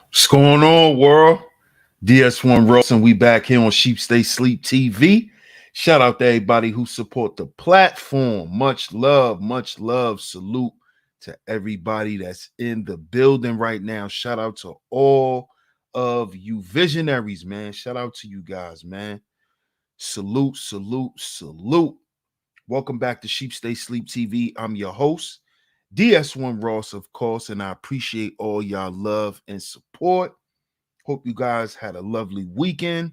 What's going on, world? DS1 Ross, and we back here on Sheep Stay Sleep TV. Shout out to everybody who support the platform. Much love, much love. Salute to everybody that's in the building right now. Shout out to all of you visionaries, man. Shout out to you guys, man. Salute, salute, salute. Welcome back to Sheep Stay Sleep TV. I'm your host, DS1 Ross, of course, and I appreciate all y'all love and support. Hope you guys had a lovely weekend.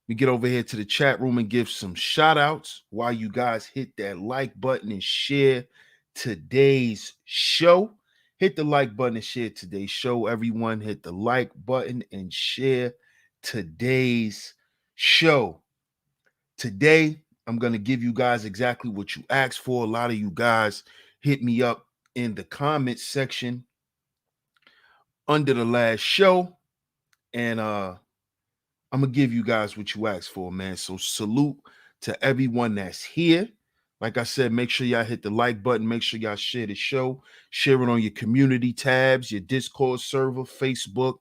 We get over here to the chat room and give some shout outs while you guys hit that like button and share today's show. Hit the like button and share today's show. Everyone hit the like button and share today's show. Today, I'm going to give you guys exactly what you asked for. A lot of you guys hit me up in the comment section under the last show. And I'm gonna give you guys what you asked for, man. So salute to everyone that's here. Like I said, make sure y'all hit the like button. Make sure y'all share the show. Share it on your community tabs, your Discord server, Facebook,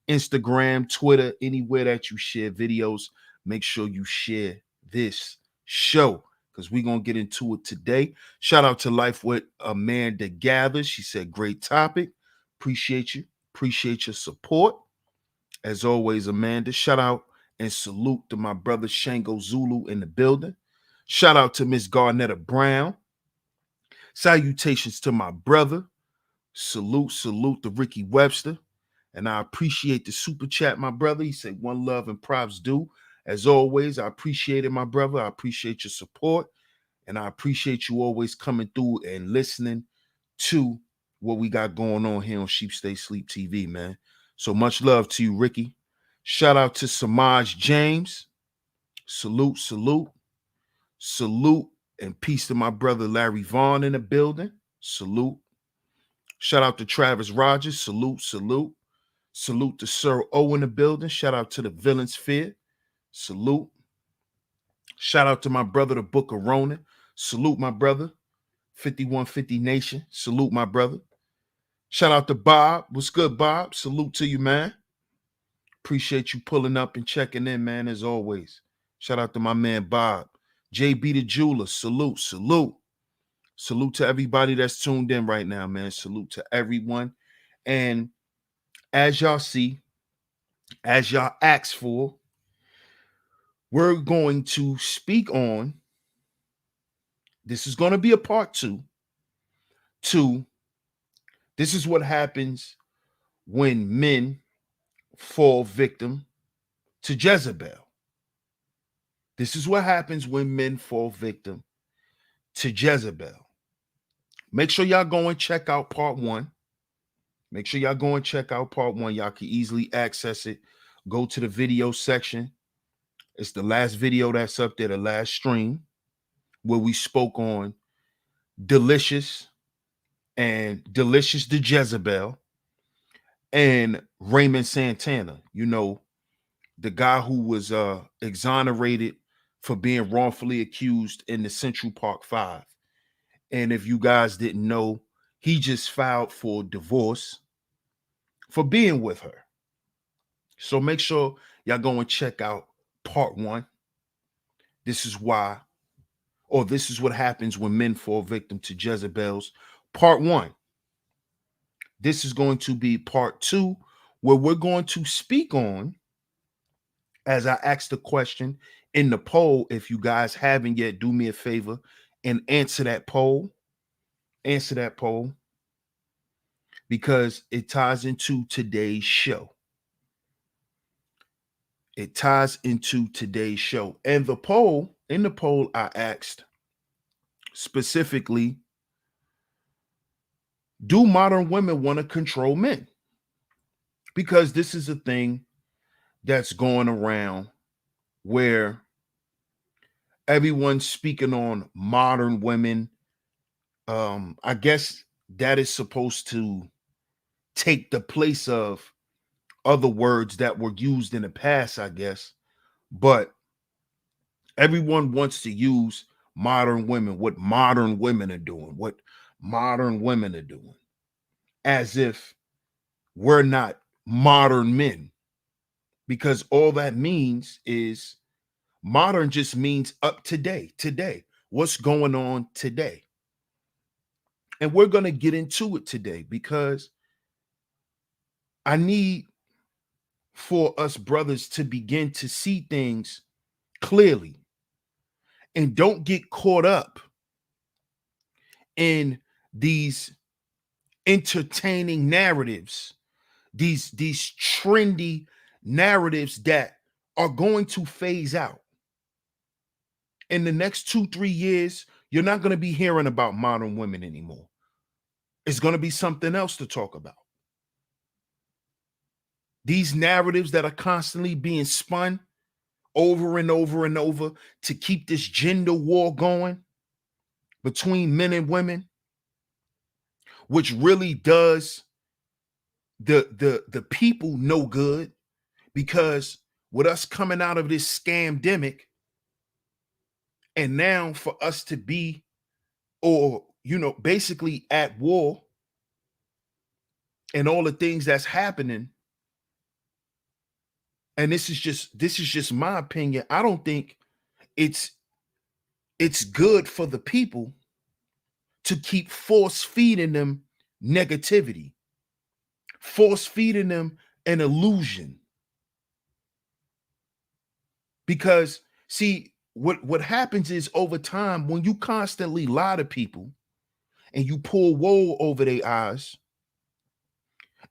Instagram, Twitter, anywhere that you share videos. Make sure you share this show because we're gonna get into it today. Shout out to Life with Amanda Gathers. She said, great topic. Appreciate you. Appreciate your support. As always, Amanda, shout out and salute to my brother Shango Zulu in the building. Shout out to Miss Garnetta Brown. Salutations to my brother. Salute, salute to Ricky Webster. And I appreciate the super chat, my brother. He said, one love and props due. As always, I appreciate it, my brother. I appreciate your support. And I appreciate you always coming through and listening to what we got going on here on Sheep Stay Sleep TV, man. So much love to you, Ricky. Shout out to Samaj James. Salute, salute, salute, and peace to my brother Larry Vaughn in the building. Salute. Shout out to Travis Rogers. Salute, salute. Salute to Sir O in the building. Shout out to the Villain Sphere. Salute. Shout out to my brother, the Book of Ronan. Salute, my brother. 5150 Nation. Salute, my brother. Shout out to Bob. What's good, Bob? Salute to you, man. Appreciate you pulling up and checking in, man, as always. Shout out to my man, Bob. JB the Jeweler. Salute, salute. Salute to everybody that's tuned in right now, man. Salute to everyone. And as y'all see, as y'all asked for, we're going to speak on, this is going to be a part two. This is what happens when men fall victim to Jezebel. This is what happens when men fall victim to Jezebel. Make sure y'all go and check out part one. Make sure y'all go and check out part one. Y'all can easily access it. Go to the video section. It's the last video that's up there, the last stream, where we spoke on Delicious the Jezebel and Raymond Santana. You know, the guy who was exonerated for being wrongfully accused in the Central Park Five. And if you guys didn't know, he just filed for divorce for being with her. So make sure y'all go and check out part one. This is why, or this is what happens when men fall victim to Jezebels. Part one. This is going to be part two, where we're going to speak on, as I asked the question in the poll. If you guys haven't yet, do me a favor and answer that poll. Answer that poll, because it ties into today's show. It ties into today's show. And the poll, in the poll, I asked specifically, do modern women want to control men? Because this is a thing that's going around where everyone's speaking on modern women. I guess that is supposed to take the place of other words that were used in the past, I guess. But everyone wants to use modern women, what modern women are doing, as if we're not modern men, because all that means is modern just means up to date, today. What's going on today? And we're going to get into it today because I need for us brothers to begin to see things clearly and don't get caught up in these entertaining narratives, these trendy narratives that are going to phase out. In the next 2-3 years, you're not going to be hearing about modern women anymore. It's going to be something else to talk about. These narratives that are constantly being spun over and over and over to keep this gender war going between men and women, which really does the people no good, because with us coming out of this scamdemic, and now for us to be, or basically at war, and all the things that's happening, and this is just my opinion, I don't think it's good for the people to keep force feeding them negativity, force feeding them an illusion. Because see, what happens is, over time, when you constantly lie to people and you pull wool over their eyes,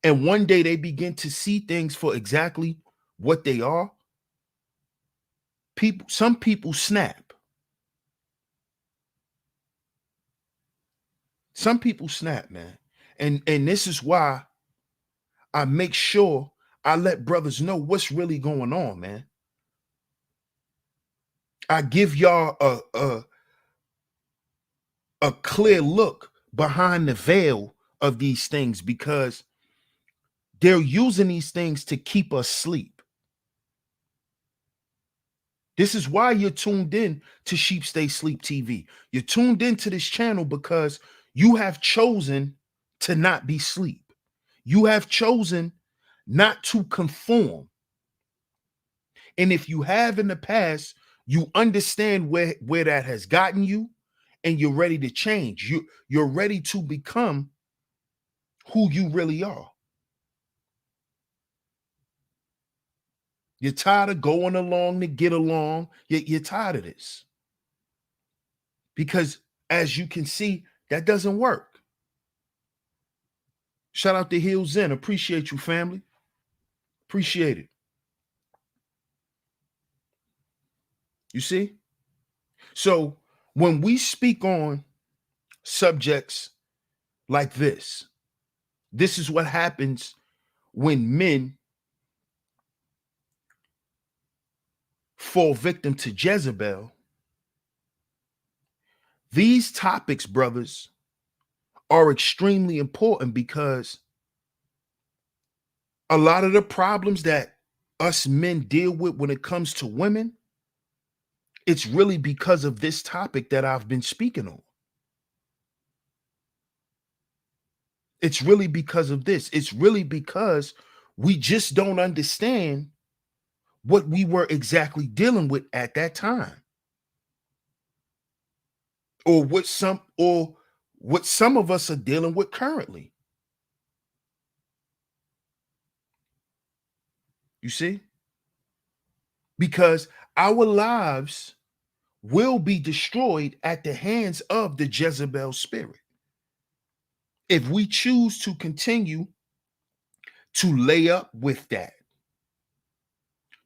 and one day they begin to see things for exactly what they are, some people snap. Some people snap, man. And this is why I make sure I let brothers know what's really going on, man. I give y'all a clear look behind the veil of these things, because they're using these things to keep us asleep. This is why you're tuned in to Sheep Stay Sleep TV. You're tuned into this channel because you have chosen to not be sleep. You have chosen not to conform. And if you have in the past, you understand where that has gotten you, and you're ready to change. You're ready to become who you really are. You're tired of going along to get along. You're tired of this. Because as you can see, that doesn't work. Shout out to Hill Zen. Appreciate you, family. Appreciate it. You see? So when we speak on subjects like this is what happens when men fall victim to Jezebel. These topics, brothers, are extremely important, because a lot of the problems that us men deal with when it comes to women, it's really because of this topic that I've been speaking on. It's really because of this. It's really because we just don't understand what we were exactly dealing with at that time, or what some of us are dealing with currently. You see? Because our lives will be destroyed at the hands of the Jezebel spirit if we choose to continue to lay up with that,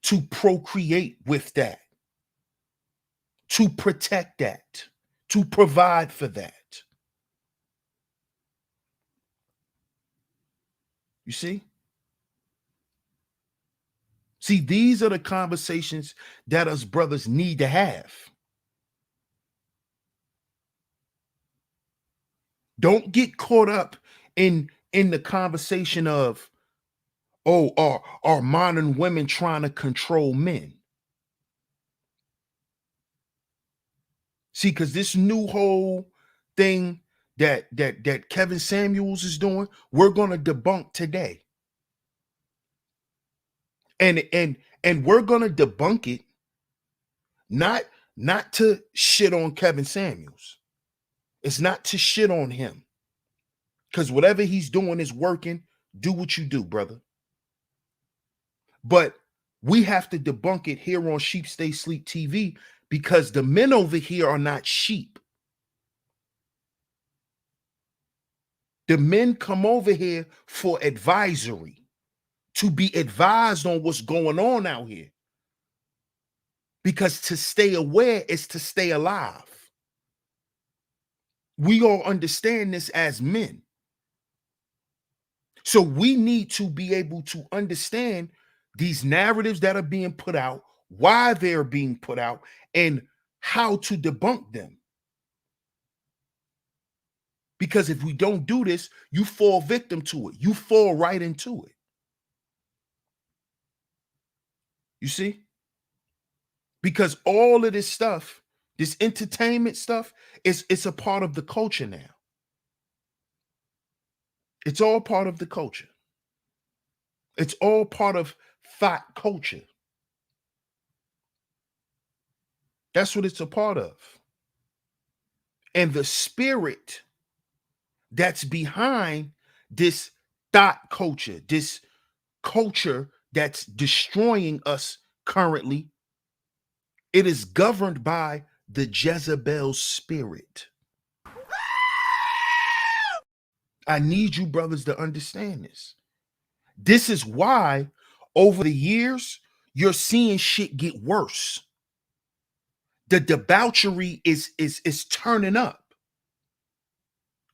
to procreate with that, to protect that, to provide for that. You see? See, these are the conversations that us brothers need to have. Don't get caught up in the conversation of, oh, are modern women trying to control men? See, because this new whole thing that Kevin Samuels is doing, we're going to debunk today. And we're gonna debunk it, not not to shit on Kevin Samuels. It's not to shit on him. Because whatever he's doing is working. Do what you do, brother. But we have to debunk it here on Sheep Stay Sleep TV because the men over here are not sheep. The men come over here for advisory, to be advised on what's going on out here. Because to stay aware is to stay alive. We all understand this as men. So we need to be able to understand these narratives that are being put out, why they're being put out, and how to debunk them. Because if we don't do this, you fall victim to it. You fall right into it. You see? Because all of this stuff, this entertainment stuff, it's a part of the culture now. It's all part of the culture. It's all part of thought culture. That's what it's a part of. And the spirit that's behind this thought culture, this culture that's destroying us currently, it is governed by the Jezebel spirit. I need you brothers to understand this. This is why over the years you're seeing shit get worse. The debauchery is turning up.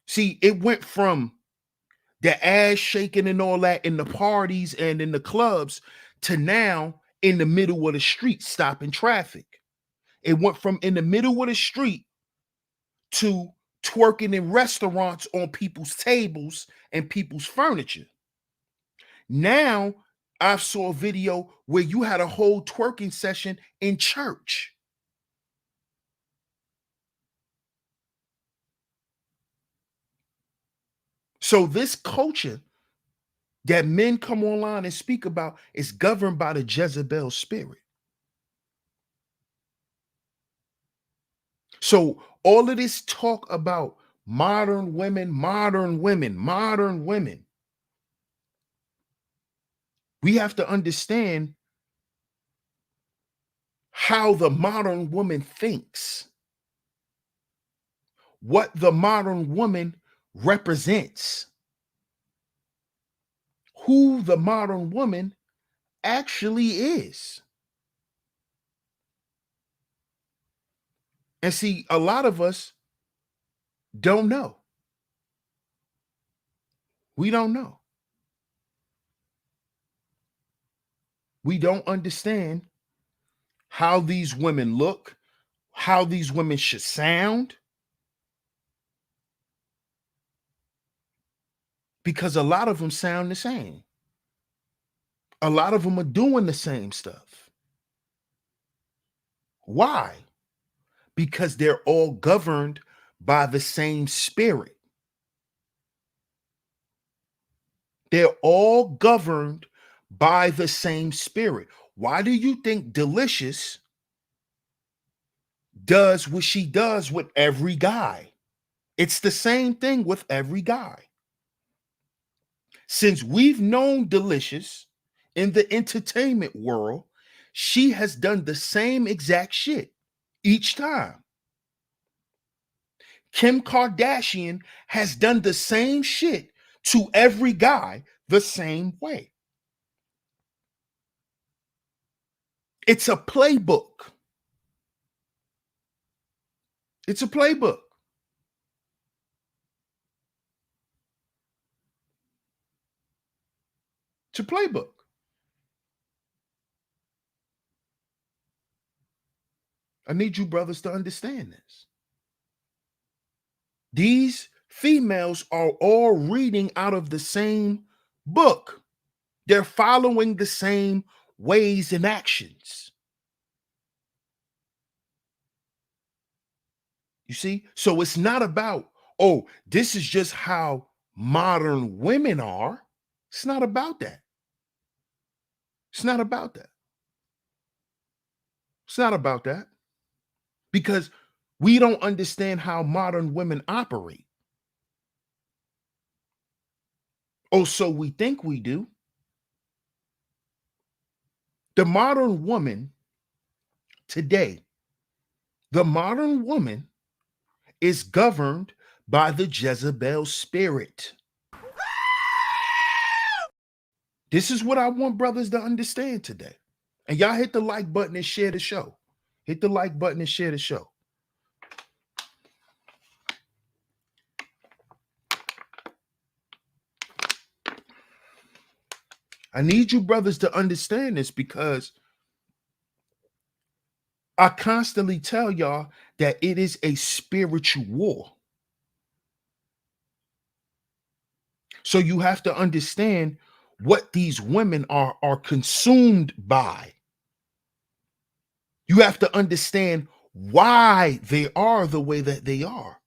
See, it went from the ass shaking and all that in the parties and in the clubs to now in the middle of the street stopping traffic. It went from in the middle of the street to twerking in restaurants on people's tables and people's furniture. Now I saw a video where you had a whole twerking session in church. So this culture that men come online and speak about is governed by the Jezebel spirit. So all of this talk about modern women, we have to understand how the modern woman thinks, what the modern woman represents, who the modern woman actually is. And see, a lot of us don't know. We don't know. We don't understand how these women look, how these women should sound. Because a lot of them sound the same. A lot of them are doing the same stuff. Why? Because they're all governed by the same spirit. They're all governed by the same spirit. Why do you think Delicious does what she does with every guy? It's the same thing with every guy. Since we've known Delicious in the entertainment world, she has done the same exact shit each time. Kim Kardashian has done the same shit to every guy the same way. It's a playbook. It's a playbook. It's a playbook. I need you brothers to understand this. These females are all reading out of the same book. They're following the same ways and actions. You see? So it's not about, oh, this is just how modern women are. It's not about that. It's not about that. It's not about that because we don't understand how modern women operate. Oh, so we think we do. The modern woman today, the modern woman is governed by the Jezebel spirit. This is what I want brothers to understand today. And y'all hit the like button and share the show. Hit the like button and share the show. I need you brothers to understand this because I constantly tell y'all that it is a spiritual war. So you have to understand what these women are consumed by. You have to understand why they are the way that they are.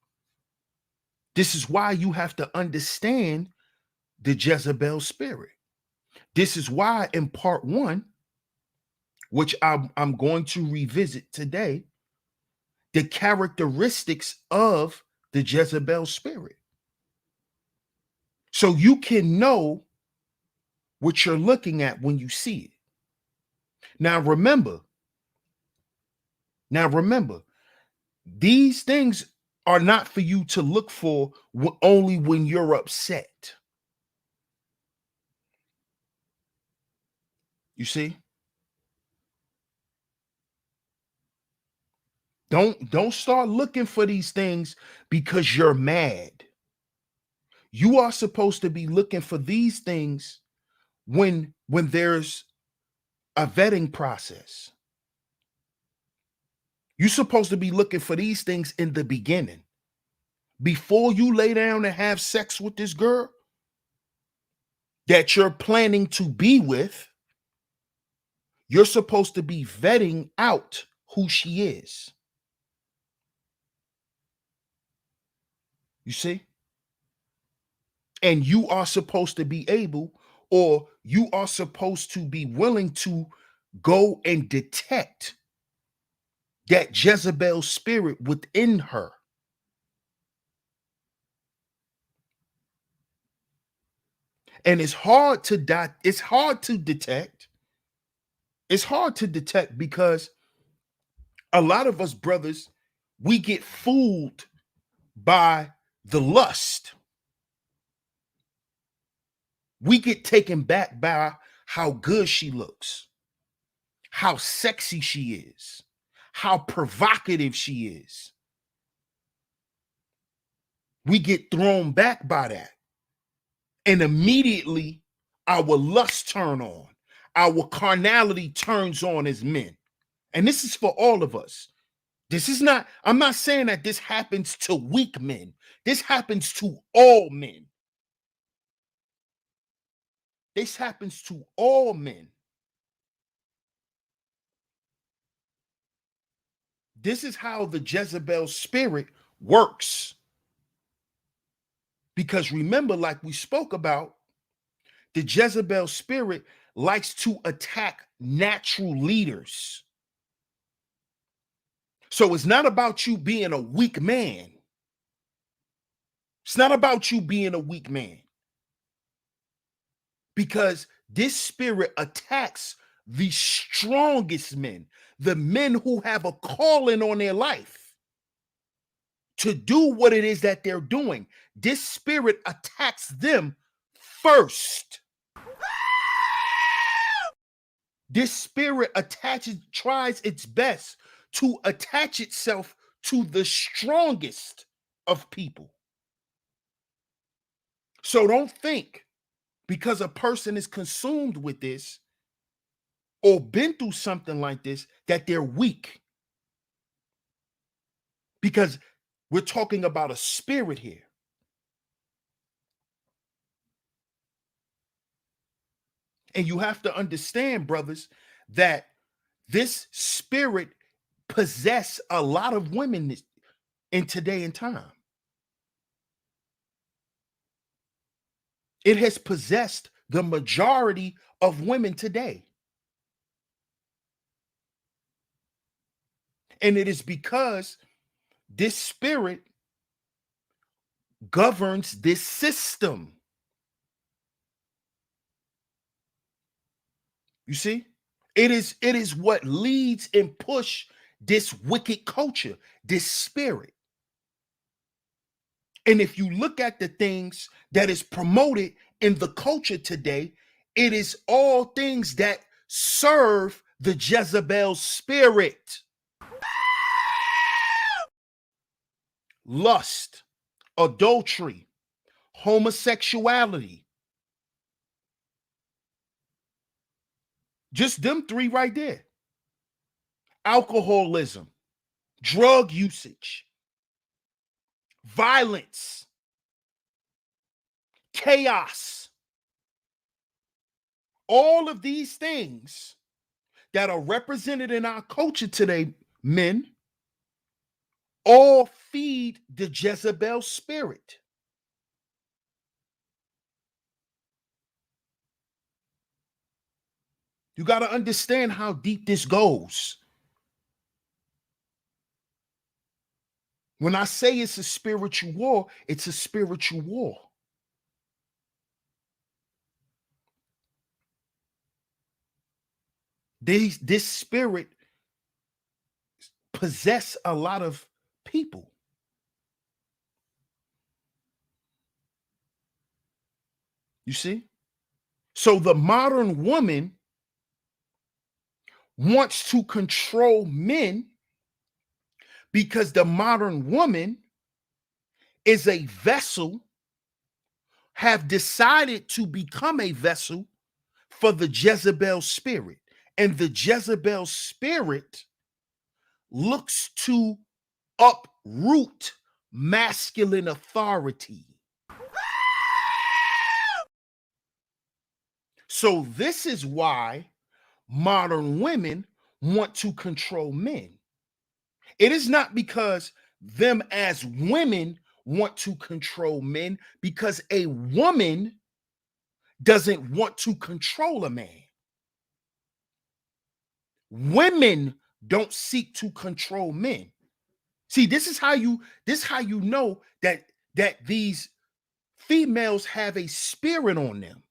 This is why you have to understand the Jezebel spirit. This is why in part 1, which I'm going to revisit today, the characteristics of the Jezebel spirit. So you can know what you're looking at when you see it. Now remember, these things are not for you to look for only when you're upset. You see? Don't start looking for these things because you're mad. You are supposed to be looking for these things when there's a vetting process. You're supposed to be looking for these things in the beginning. Before you lay down and have sex with this girl that you're planning to be with, you're supposed to be vetting out who she is. You see? And you are supposed to be able, or you are supposed to be willing to go and detect that Jezebel spirit within her. And it's hard to detect. It's hard to detect because a lot of us brothers, we get fooled by the lust. We get taken back by how good she looks, how sexy she is, how provocative she is. We get thrown back by that. And immediately our lust turn on. Our carnality turns on as men. And this is for all of us. This is not, I'm not saying that this happens to weak men. This happens to all men. This happens to all men. This is how the Jezebel spirit works. Because remember, like we spoke about, the Jezebel spirit likes to attack natural leaders. So it's not about you being a weak man. It's not about you being a weak man. Because this spirit attacks the strongest men, the men who have a calling on their life to do what it is that they're doing. This spirit attacks them first. This spirit tries its best to attach itself to the strongest of people. So don't think because a person is consumed with this or been through something like this that they're weak. Because we're talking about a spirit here. And you have to understand, brothers, that this spirit possess a lot of women in today and time. It has possessed the majority of women today. And it is because this spirit governs this system. You see? It is what leads and push this wicked culture, this spirit. And if you look at the things that is promoted in the culture today, it is all things that serve the Jezebel spirit. Lust, adultery, homosexuality. Just them three right there. Alcoholism, drug usage, violence, chaos. All of these things that are represented in our culture today, men, all feed the Jezebel spirit. You got to understand how deep this goes. When I say it's a spiritual war, it's a spiritual war. This spirit possess a lot of people. You see? So the modern woman wants to control men because the modern woman is a vessel, have decided to become a vessel for the Jezebel spirit. And the Jezebel spirit looks to uproot masculine authority. So this is why modern women want to control men. It is not because them as women want to control men, because a woman doesn't want to control a man. Women don't seek to control men. See, this is how you know that these females have a spirit on them.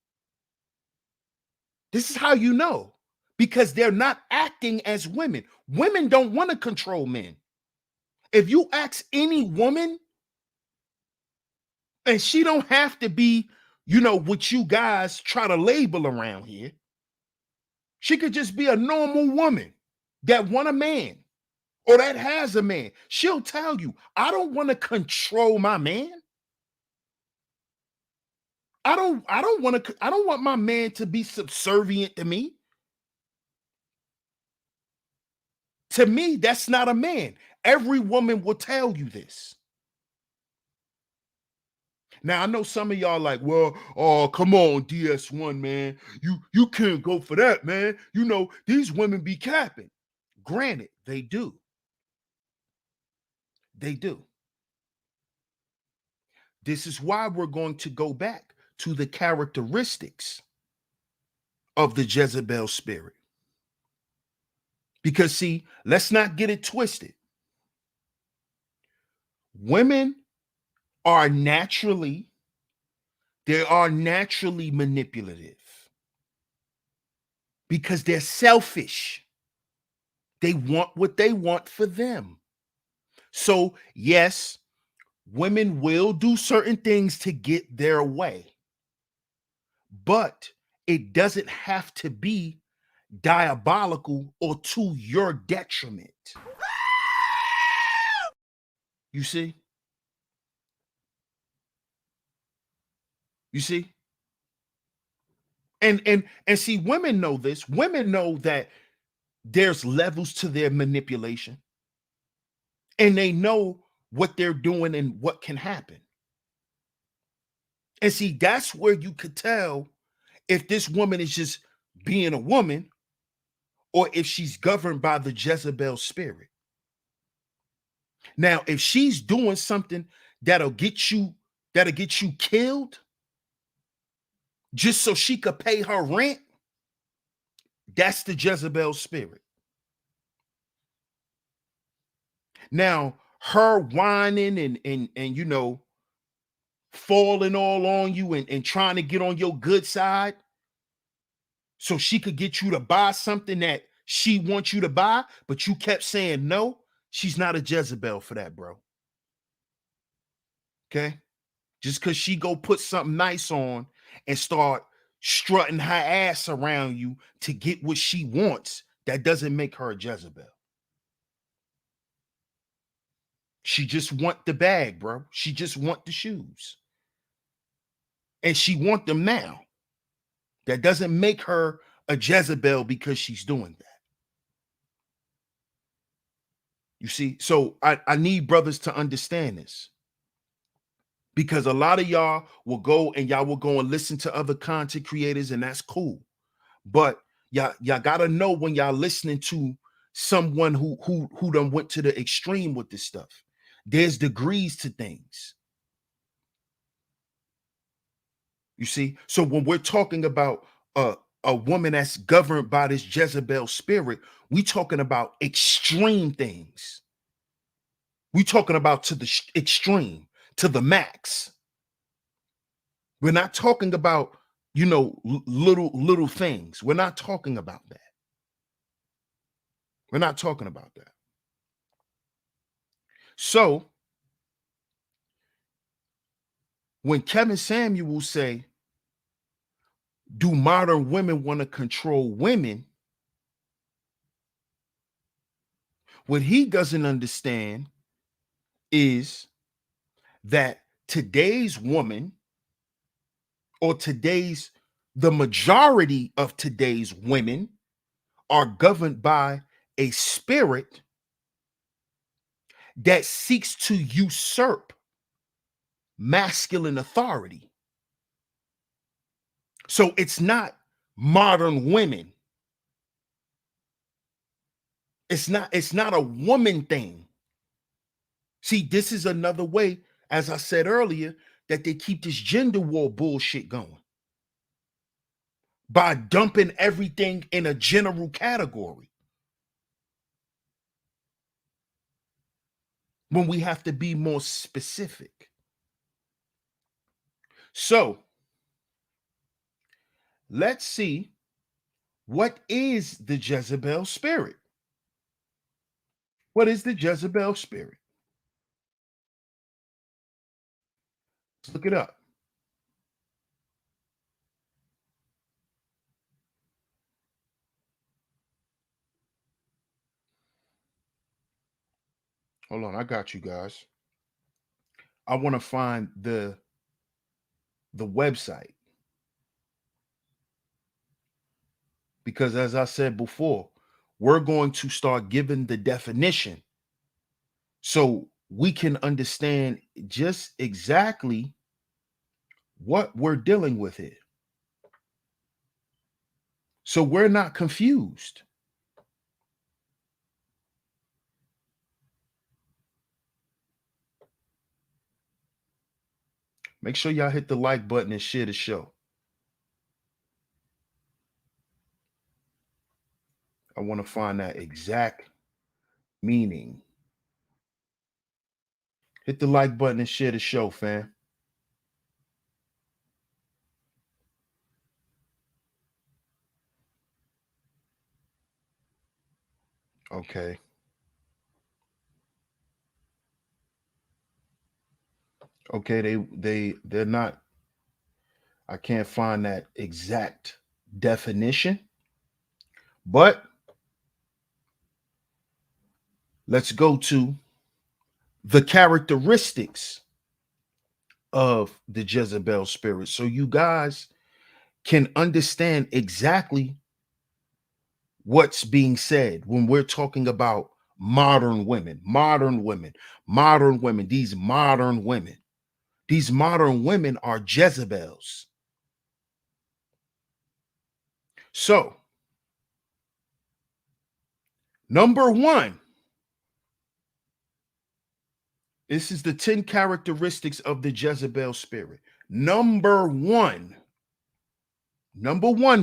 This is how you know, because they're not acting as women. Women don't want to control men. If you ask any woman, and she don't have to be, what you guys try to label around here. She could just be a normal woman that want a man or that has a man. She'll tell you, I don't want to control my man. I don't want my man to be subservient to me. To me, that's not a man. Every woman will tell you this. Now I know some of y'all like, well, oh, come on, DS1, man. You can't go for that, man. These women be capping. Granted, they do. They do. This is why we're going to go back to the characteristics of the Jezebel spirit. Because see, let's not get it twisted. Women are naturally manipulative because they're selfish. They want what they want for them. So, yes, women will do certain things to get their way, but it doesn't have to be diabolical or to your detriment. You see? You see? And see, women know this. Women know that there's levels to their manipulation, and they know what they're doing and what can happen. And see, that's where you could tell if this woman is just being a woman or if she's governed by the Jezebel spirit. Now, if she's doing something that'll get you killed just so she could pay her rent, that's the Jezebel spirit. Now, her whining and falling all on you and trying to get on your good side so she could get you to buy something that she wants you to buy, but you kept saying no. She's not a Jezebel for that, bro. Okay? Just because she go put something nice on and start strutting her ass around you to get what she wants, that doesn't make her a Jezebel. She just want the bag, bro. She just want the shoes. And she want them now. That doesn't make her a Jezebel because she's doing that. You see? So I need brothers to understand this. Because a lot of y'all will go and listen to other content creators, and that's cool. But y'all gotta know when y'all listening to someone who done went to the extreme with this stuff. There's degrees to things. You see? So when we're talking about a woman that's governed by this Jezebel spirit, we talking about extreme things. We talking about to the extreme, to the max. We're not talking about, little things. We're not talking about that. We're not talking about that. So when Kevin Samuel say, do modern women want to control women? What he doesn't understand is that today's woman, or the majority of today's women, are governed by a spirit that seeks to usurp masculine authority. So it's not modern women. It's not a woman thing. See, this is another way, as I said earlier, that they keep this gender war bullshit going. By dumping everything in a general category. When we have to be more specific. So, let's see, what is the Jezebel spirit? What is the Jezebel spirit? Let's look it up. Hold on, I got you guys. I want to find the website, because as I said before, we're going to start giving the definition so we can understand just exactly what we're dealing with here. So we're not confused. Make sure y'all hit the like button and share the show. I want to find that exact meaning. Hit the like button and share the show, fam. Okay. Okay, they're not, I can't find that exact definition, but let's go to the characteristics of the Jezebel spirit so you guys can understand exactly what's being said when we're talking about modern women, modern women, modern women, these modern women. These modern women are Jezebels. So, number one, this is the 10 characteristics of the Jezebel spirit. Number one,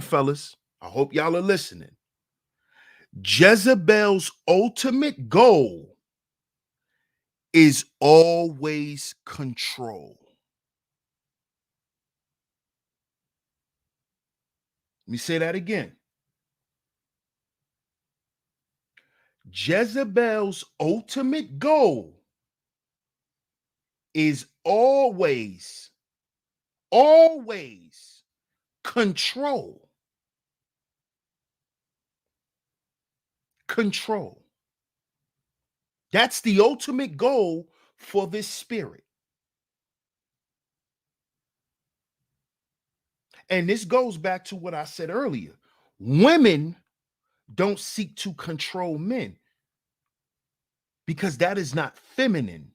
fellas, I hope y'all are listening. Jezebel's ultimate goal is always control. Let me say that again. Jezebel's ultimate goal is always control. Control. That's the ultimate goal for this spirit. And this goes back to what I said earlier. Women don't seek to control men because that is not feminine.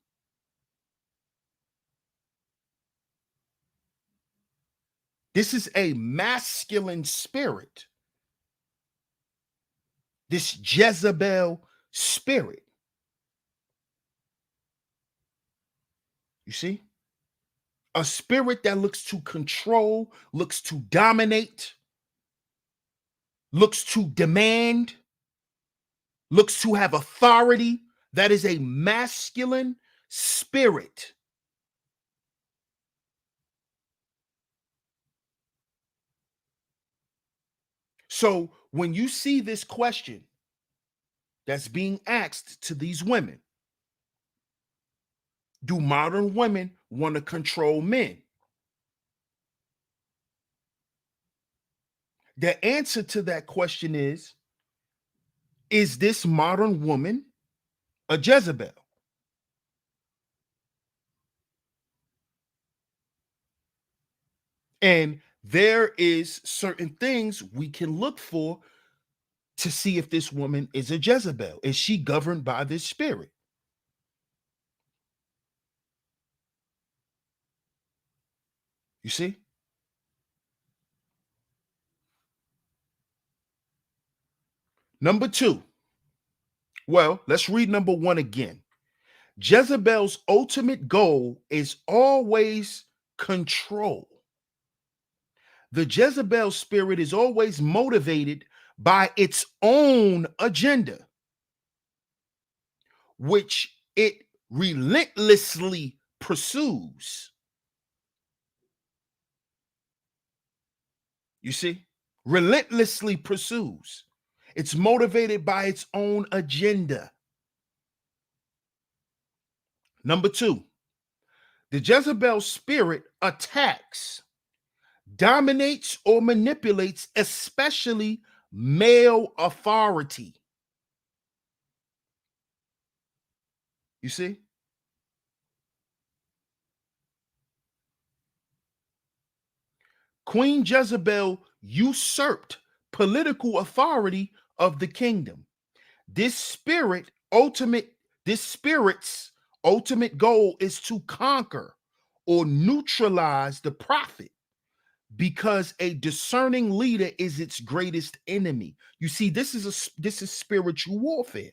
This is a masculine spirit. This Jezebel spirit. You see? A spirit that looks to control, looks to dominate, looks to demand, looks to have authority. That is a masculine spirit. So when you see this question that's being asked to these women, do modern women want to control men? The answer to that question is this modern woman a Jezebel? And there is certain things we can look for to see if this woman is a Jezebel. Is she governed by this spirit? You see? Number two. Well, let's read number one again. Jezebel's ultimate goal is always control. The Jezebel spirit is always motivated by its own agenda, which it relentlessly pursues. You see? Relentlessly pursues. It's motivated by its own agenda. Number two, the Jezebel spirit attacks, dominates, or manipulates, especially male authority. You see? Queen Jezebel usurped political authority of the kingdom. This spirit's ultimate goal is to conquer or neutralize the prophet because a discerning leader is its greatest enemy. You see, this is spiritual warfare.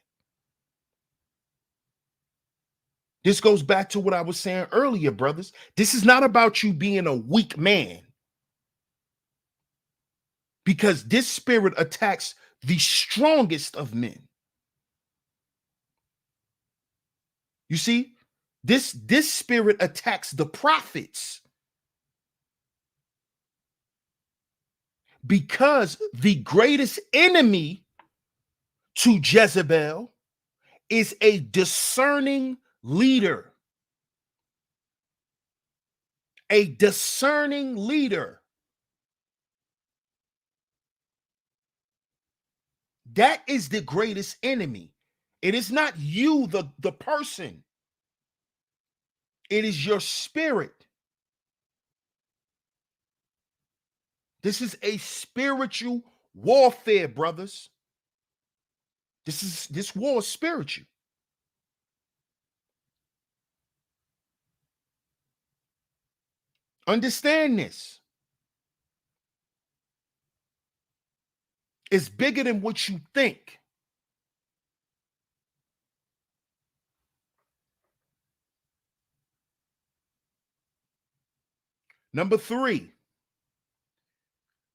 This goes back to what I was saying earlier, brothers. This is not about you being a weak man, because this spirit attacks the strongest of men. You see, this spirit attacks the prophets because the greatest enemy to Jezebel is a discerning leader. A discerning leader. That is the greatest enemy. It is not you, the person. It is your spirit. This is a spiritual warfare, brothers. This war is spiritual. Understand this. It's bigger than what you think. Number three,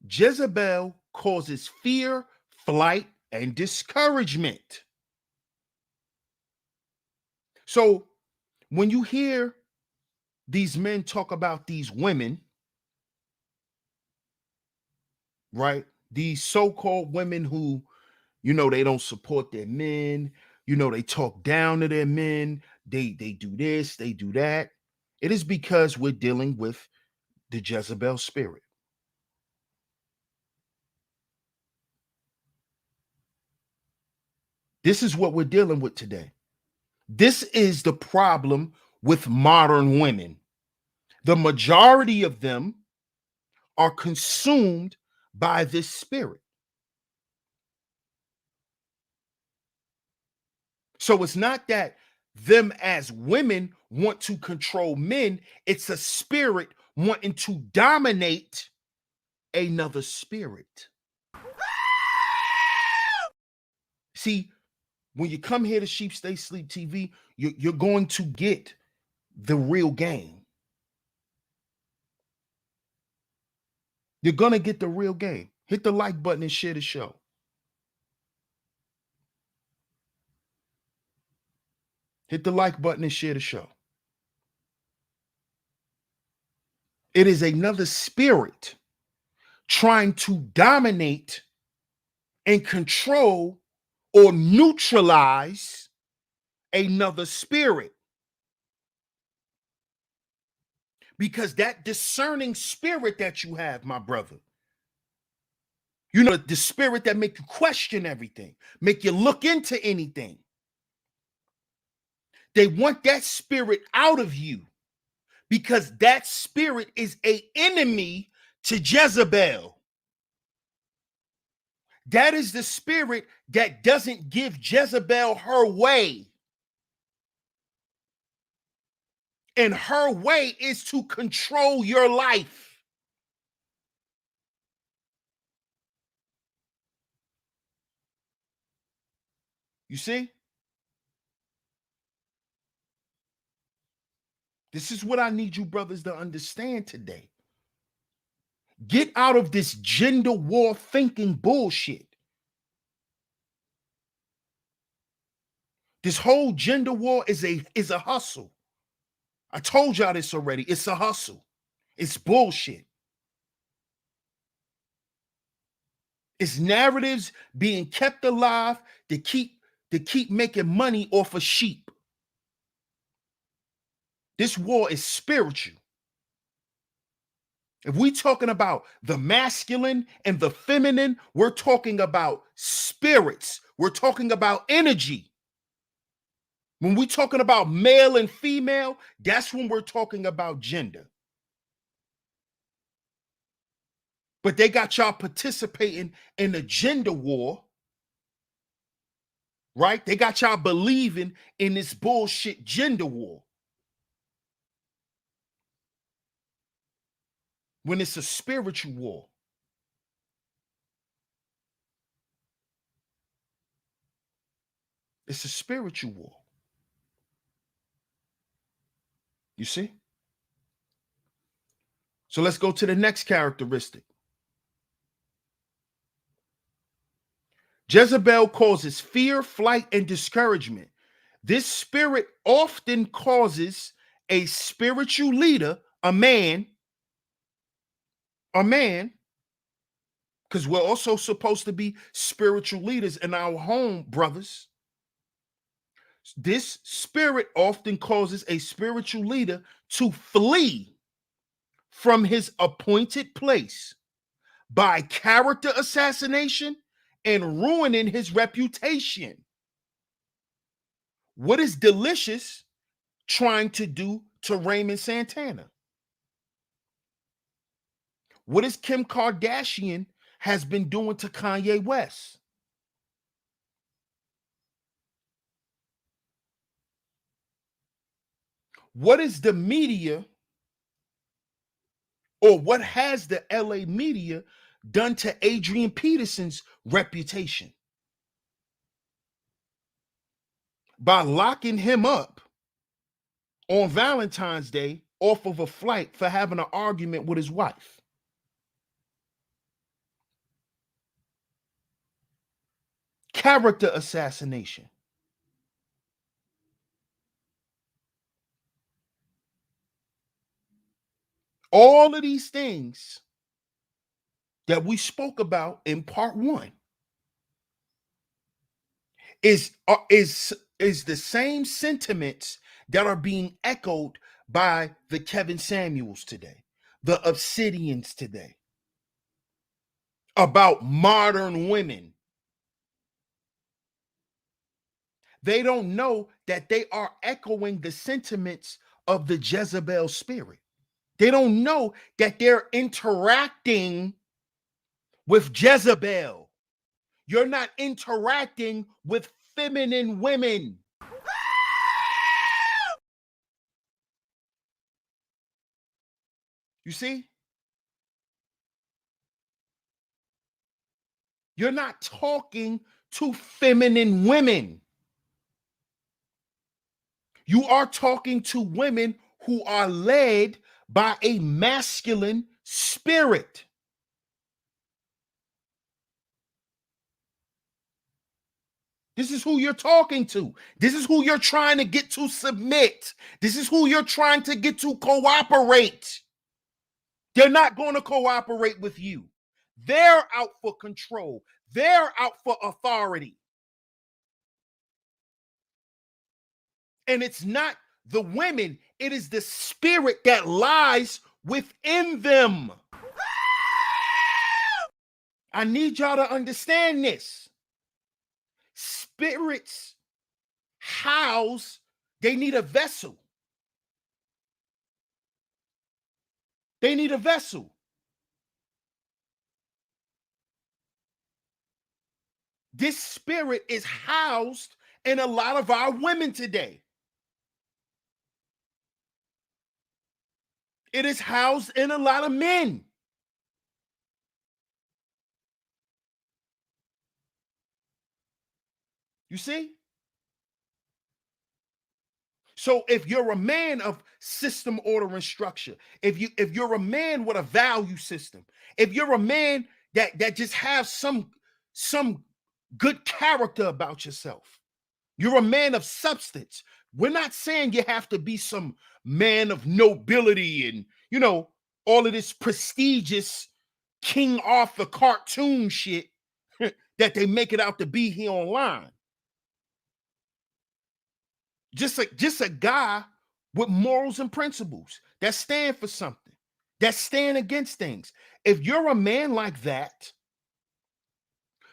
Jezebel causes fear, flight, and discouragement. So When you hear these men talk about these women, right? These so-called women who, they don't support their men, they talk down to their men, they do this, they do that. It is because we're dealing with the Jezebel spirit. This is what we're dealing with today. This is the problem with modern women. The majority of them are consumed by this spirit. So it's not that them as women want to control men, it's a spirit wanting to dominate another spirit. See, when you come here to Sheep Stay Sleep TV, you're going to get the real game. You're going to get the real game. Hit the like button and share the show. Hit the like button and share the show. It is another spirit trying to dominate and control or neutralize another spirit. Because that discerning spirit that you have, my brother, the spirit that make you question everything, make you look into anything. They want that spirit out of you because that spirit is an enemy to Jezebel. That is the spirit that doesn't give Jezebel her way. And her way is to control your life. You see? This is what I need you brothers to understand today. Get out of this gender war thinking bullshit. This whole gender war is a hustle. I told y'all this already. It's a hustle. It's bullshit. It's narratives being kept alive to keep making money off of sheep. This war is spiritual. If we're talking about the masculine and the feminine, we're talking about spirits. We're talking about energy. When we're talking about male and female, that's when we're talking about gender. But they got y'all participating in a gender war, right? They got y'all believing in this bullshit gender war. When it's a spiritual war. It's a spiritual war. You see? So let's go to the next characteristic. Jezebel causes fear, flight, and discouragement. This spirit often causes a spiritual leader, a man, because we're also supposed to be spiritual leaders in our home, brothers. This spirit often causes a spiritual leader to flee from his appointed place by character assassination and ruining his reputation. What is Delicious trying to do to Raymond Santana? What is Kim Kardashian has been doing to Kanye West? What is the media, or what has the LA media done to Adrian Peterson's reputation? By locking him up on Valentine's Day off of a flight for having an argument with his wife. Character assassination. All of these things that we spoke about in part one is the same sentiments that are being echoed by the Kevin Samuels today, the Obsidians today, about modern women. They don't know that they are echoing the sentiments of the Jezebel spirit. They don't know that they're interacting with Jezebel. You're not interacting with feminine women. You see? You're not talking to feminine women. You are talking to women who are led by a masculine spirit. This is who you're talking to. This is who you're trying to get to submit. This is who you're trying to get to cooperate. They're not going to cooperate with you. They're out for control. They're out for authority. And it's not the women, it is the spirit that lies within them. I need y'all to understand this. Spirits house, they need a vessel. They need a vessel. This spirit is housed in a lot of our women today. It is housed in a lot of men. You see? So if you're a man of system, order, and structure, if you're a man with a value system, if you're a man that just has some good character about yourself, you're a man of substance. We're not saying you have to be some man of nobility and all of this prestigious King Arthur cartoon shit that they make it out to be here online. Just a guy with morals and principles that stand for something, that stand against things. If you're a man like that,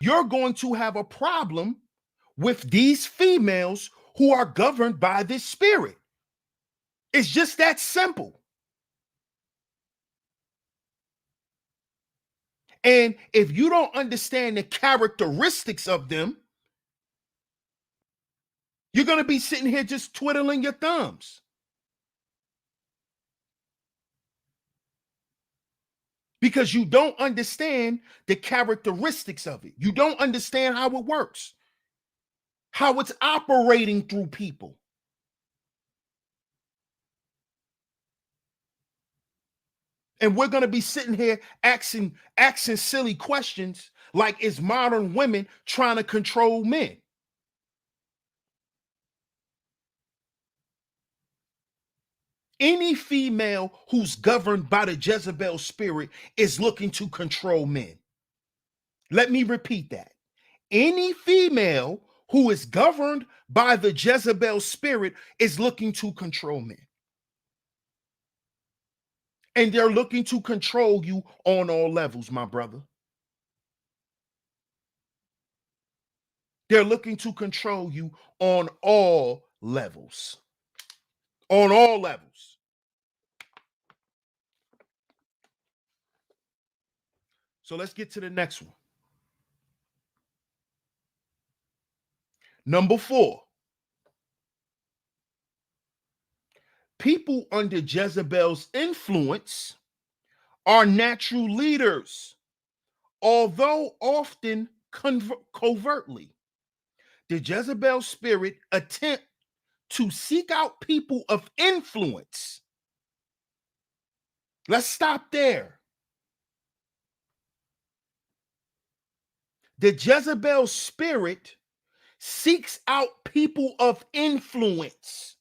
you're going to have a problem with these females who are governed by this spirit. It's just that simple. And if you don't understand the characteristics of them, you're going to be sitting here just twiddling your thumbs. Because you don't understand the characteristics of it. You don't understand how it works, how it's operating through people. And we're going to be sitting here asking silly questions like, is modern women trying to control men? Any female who's governed by the Jezebel spirit is looking to control men. Let me repeat that. Any female who is governed by the Jezebel spirit is looking to control men. And they're looking to control you on all levels, my brother. They're looking to control you on all levels. On all levels. So let's get to the next one. Number 4. People under Jezebel's influence are natural leaders, although often covertly. The Jezebel spirit attempt to seek out people of influence. Let's stop there. The Jezebel spirit seeks out people of influence.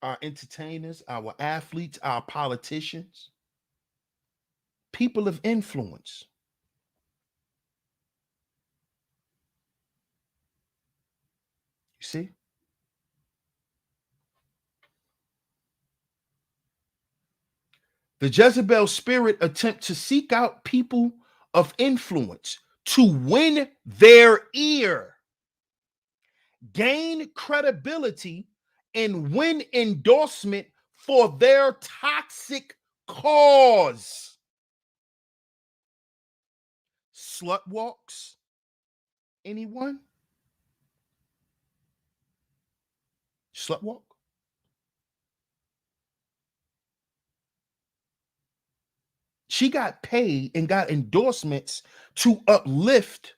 our entertainers, our athletes, our politicians, people of influence. You see? The Jezebel spirit attempt to seek out people of influence to win their ear, gain credibility, and win endorsement for their toxic cause. Slut walks? Anyone? Slut walk? She got paid and got endorsements to uplift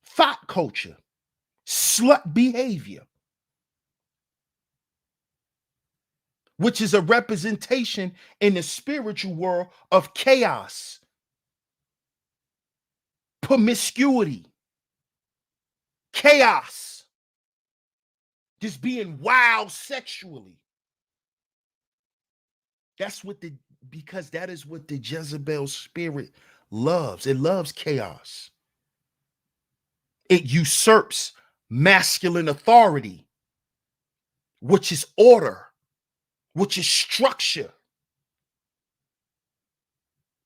thought culture, slut behavior, which is a representation in the spiritual world of chaos, promiscuity, chaos, just being wild sexually. That's what because that is what the Jezebel spirit loves. It loves chaos. It usurps masculine authority, which is order, which is structure.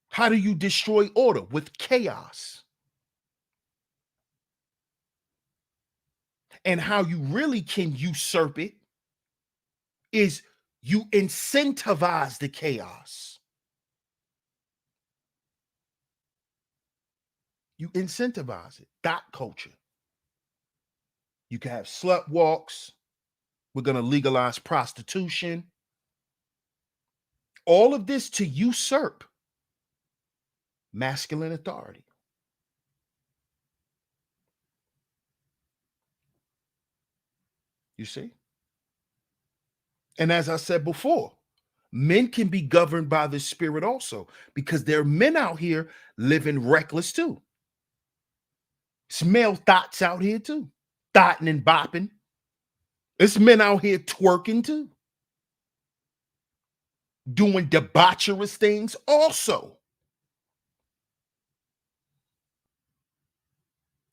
How do you destroy order? With chaos. And how you really can usurp it is you incentivize the chaos. You incentivize it. Dot culture. You can have slut walks. We're going to legalize prostitution. All of this to usurp masculine authority. You see? And as I said before, men can be governed by the spirit also, because there are men out here living reckless too. It's male thoughts out here too, thotting and bopping. It's men out here twerking too, doing debaucherous things also.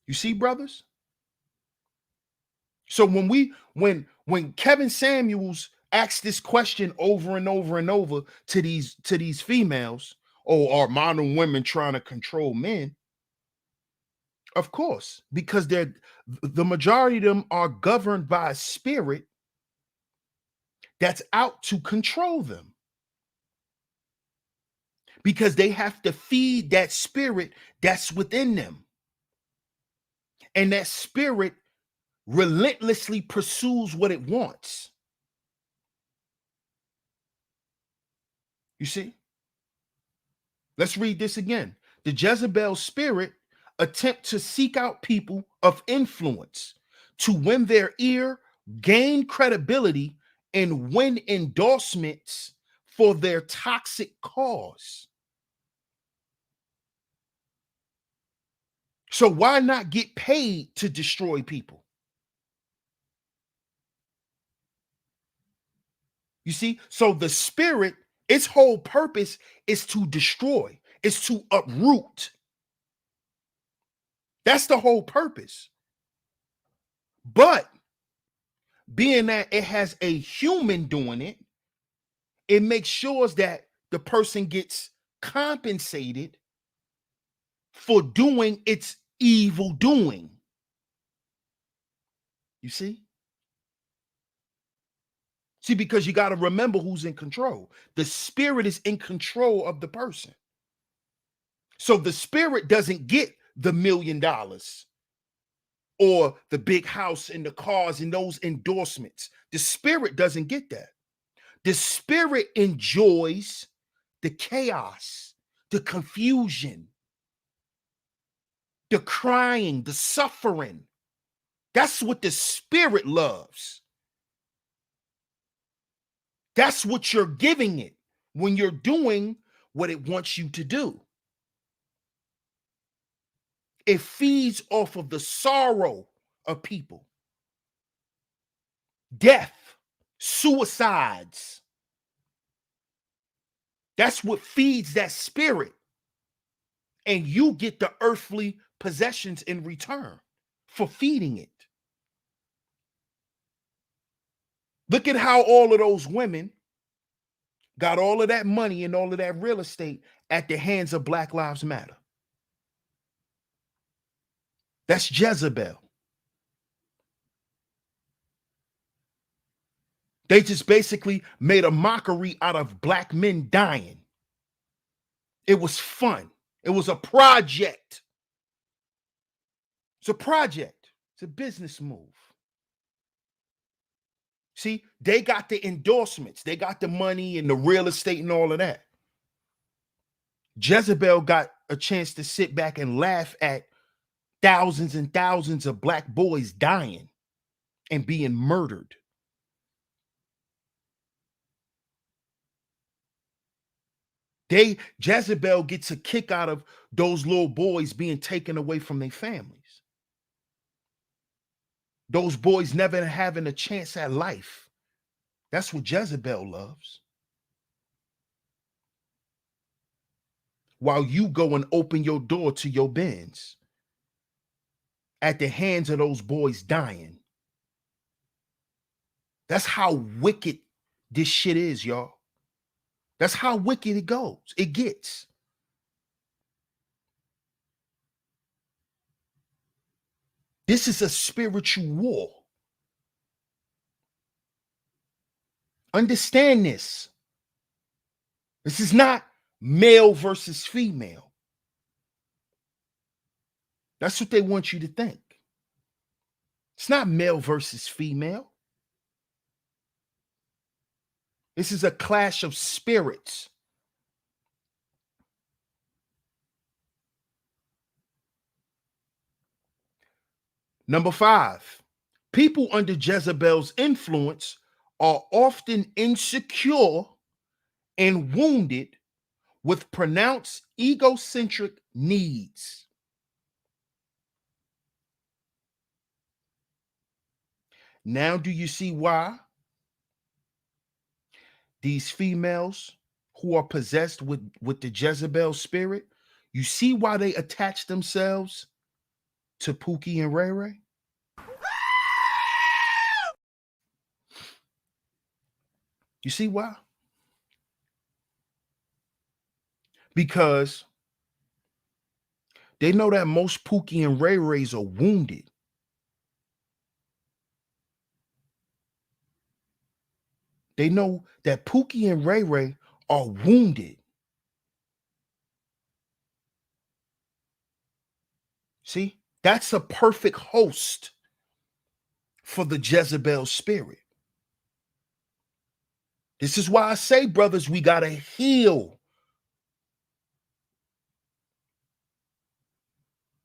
You see, brothers? So when Kevin Samuels asks this question over and over and over to these females, oh, are modern women trying to control men? Of course, because the majority of them are governed by a spirit that's out to control them. Because they have to feed that spirit that's within them. And that spirit relentlessly pursues what it wants. You see? Let's read this again. The Jezebel spirit attempt to seek out people of influence to win their ear, gain credibility, and win endorsements for their toxic cause. So why not get paid to destroy people? You see? So the spirit, its whole purpose is to destroy, is to uproot. That's the whole purpose. But being that it has a human doing it, it makes sure that the person gets compensated for doing its evil doing. You see? See, because you got to remember who's in control. The spirit is in control of the person. So the spirit doesn't get the $1 million or the big house and the cars and those endorsements. The spirit doesn't get that. The spirit enjoys the chaos, the confusion, the crying, the suffering. That's what the spirit loves. That's what you're giving it when you're doing what it wants you to do. It feeds off of the sorrow of people, death, suicides. That's what feeds that spirit. And you get the earthly possessions in return for feeding it. Look at how all of those women got all of that money and all of that real estate at the hands of Black Lives Matter. That's Jezebel. They just basically made a mockery out of black men dying. It was fun. It was a project. It's a project. It's a business move. See, they got the endorsements. They got the money and the real estate and all of that. Jezebel got a chance to sit back and laugh at thousands and thousands of black boys dying and being murdered. Jezebel gets a kick out of those little boys being taken away from their families. Those boys never having a chance at life. That's what Jezebel loves. While you go and open your door to your Benz at the hands of those boys dying. That's how wicked this shit is, y'all. That's how wicked it goes. It gets. This is a spiritual war. Understand this. This is not male versus female. That's what they want you to think. It's not male versus female. This is a clash of spirits. Number 5, people under Jezebel's influence are often insecure and wounded with pronounced egocentric needs. Now, do you see why these females who are possessed with the Jezebel spirit, you see why they attach themselves to Pookie and Ray Ray? You see why? Because they know that most Pookie and Ray Rays are wounded. They know that Pookie and Ray Ray are wounded. See, that's a perfect host for the Jezebel spirit. This is why I say, brothers, we got to heal.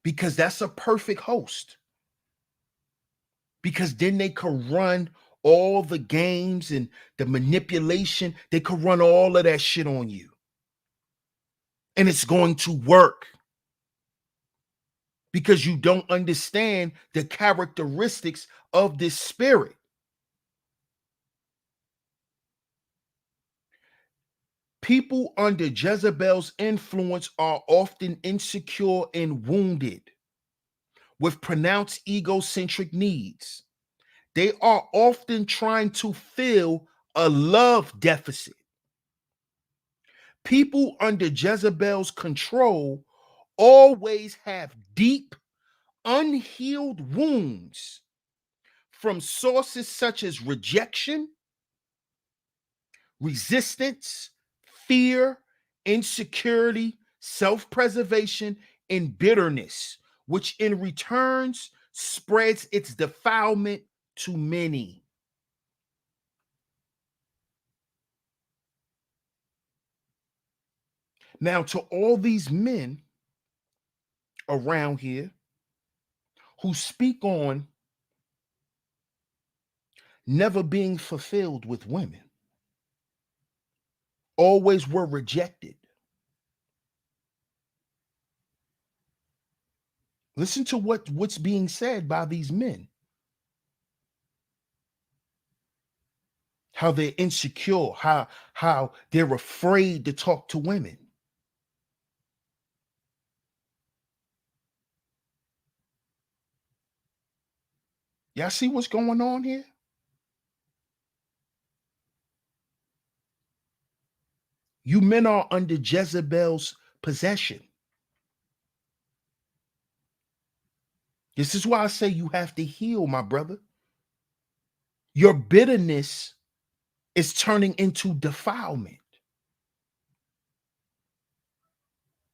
Because that's a perfect host. Because then they can run all the games and the manipulation. They could run all of that shit on you. And it's going to work. Because you don't understand the characteristics of this spirit. People under Jezebel's influence are often insecure and wounded with pronounced egocentric needs. They are often trying to fill a love deficit. People under Jezebel's control always have deep, unhealed wounds from sources such as rejection, resistance, fear, insecurity, self-preservation, and bitterness, which in returns spreads its defilement to many. Now, to all these men around here who speak on never being fulfilled with women, always were rejected. Listen to what's being said by these men. how they're insecure, how they're afraid to talk to women. Y'all see what's going on here? You men are under Jezebel's possession. This is why I say you have to heal, my brother. Your bitterness is turning into defilement.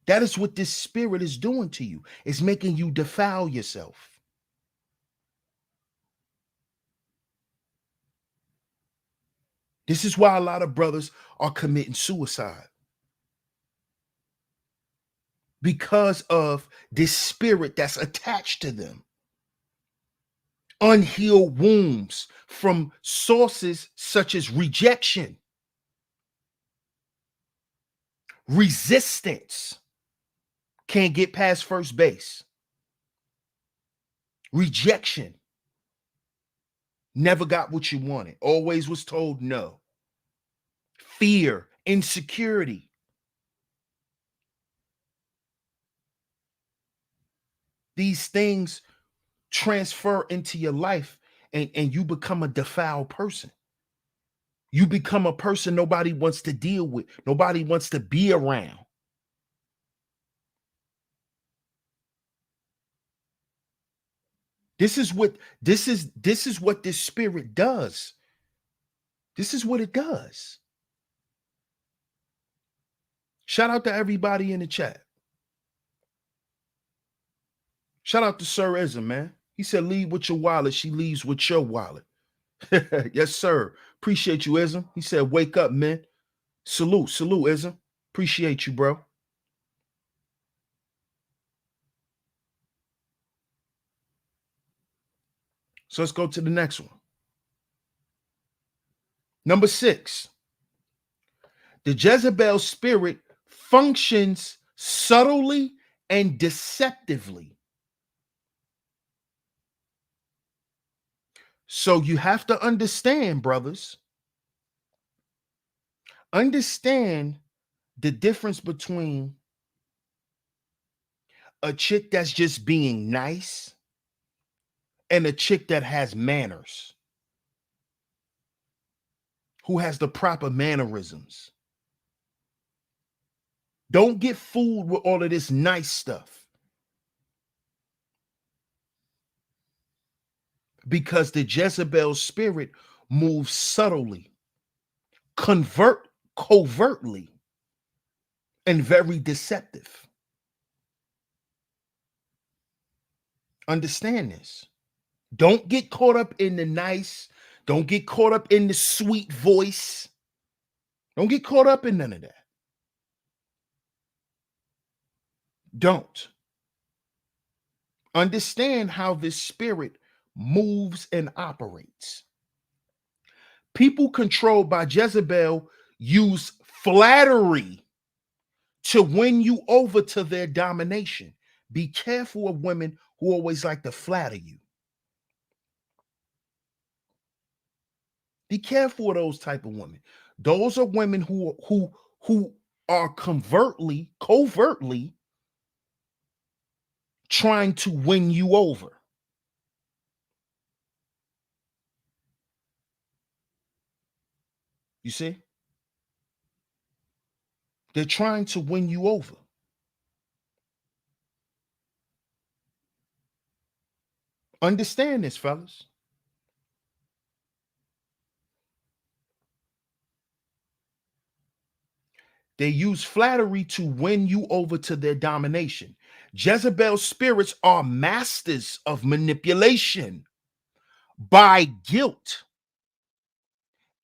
That is what this spirit is doing to you. It's making you defile yourself. This is why a lot of brothers are committing suicide, because of this spirit that's attached to them. Unhealed wounds from sources such as rejection, resistance, can't get past first base, rejection, never got what you wanted, always was told no, fear, insecurity. These things transfer into your life, and you become a defiled person. You become a person nobody wants to deal with, nobody wants to be around. This is what this spirit does. This is what it does. Shout out to everybody in the chat. Shout out to Sir Ism, man. He said, leave with your wallet. She leaves with your wallet. Yes, sir. Appreciate you, Ism. He said, wake up, man. Salute, Ism. Appreciate you, bro. So let's go to the next one. Number 6. The Jezebel spirit functions subtly and deceptively. So you have to understand, brothers, understand the difference between a chick that's just being nice and a chick that has manners, who has the proper mannerisms. Don't get fooled with all of this nice stuff, because the Jezebel spirit moves subtly, covertly, and very deceptive. Understand this. Don't get caught up in the nice. Don't get caught up in the sweet voice. Don't get caught up in none of that. Don't. Understand how this spirit moves and operates. People controlled by Jezebel use flattery to win you over to their domination. Be careful of women who always like to flatter you. Be careful of those type of women. Those are women who are covertly trying to win you over. You see? They're trying to win you over. Understand this, fellas. They use flattery to win you over to their domination. Jezebel spirits are masters of manipulation by guilt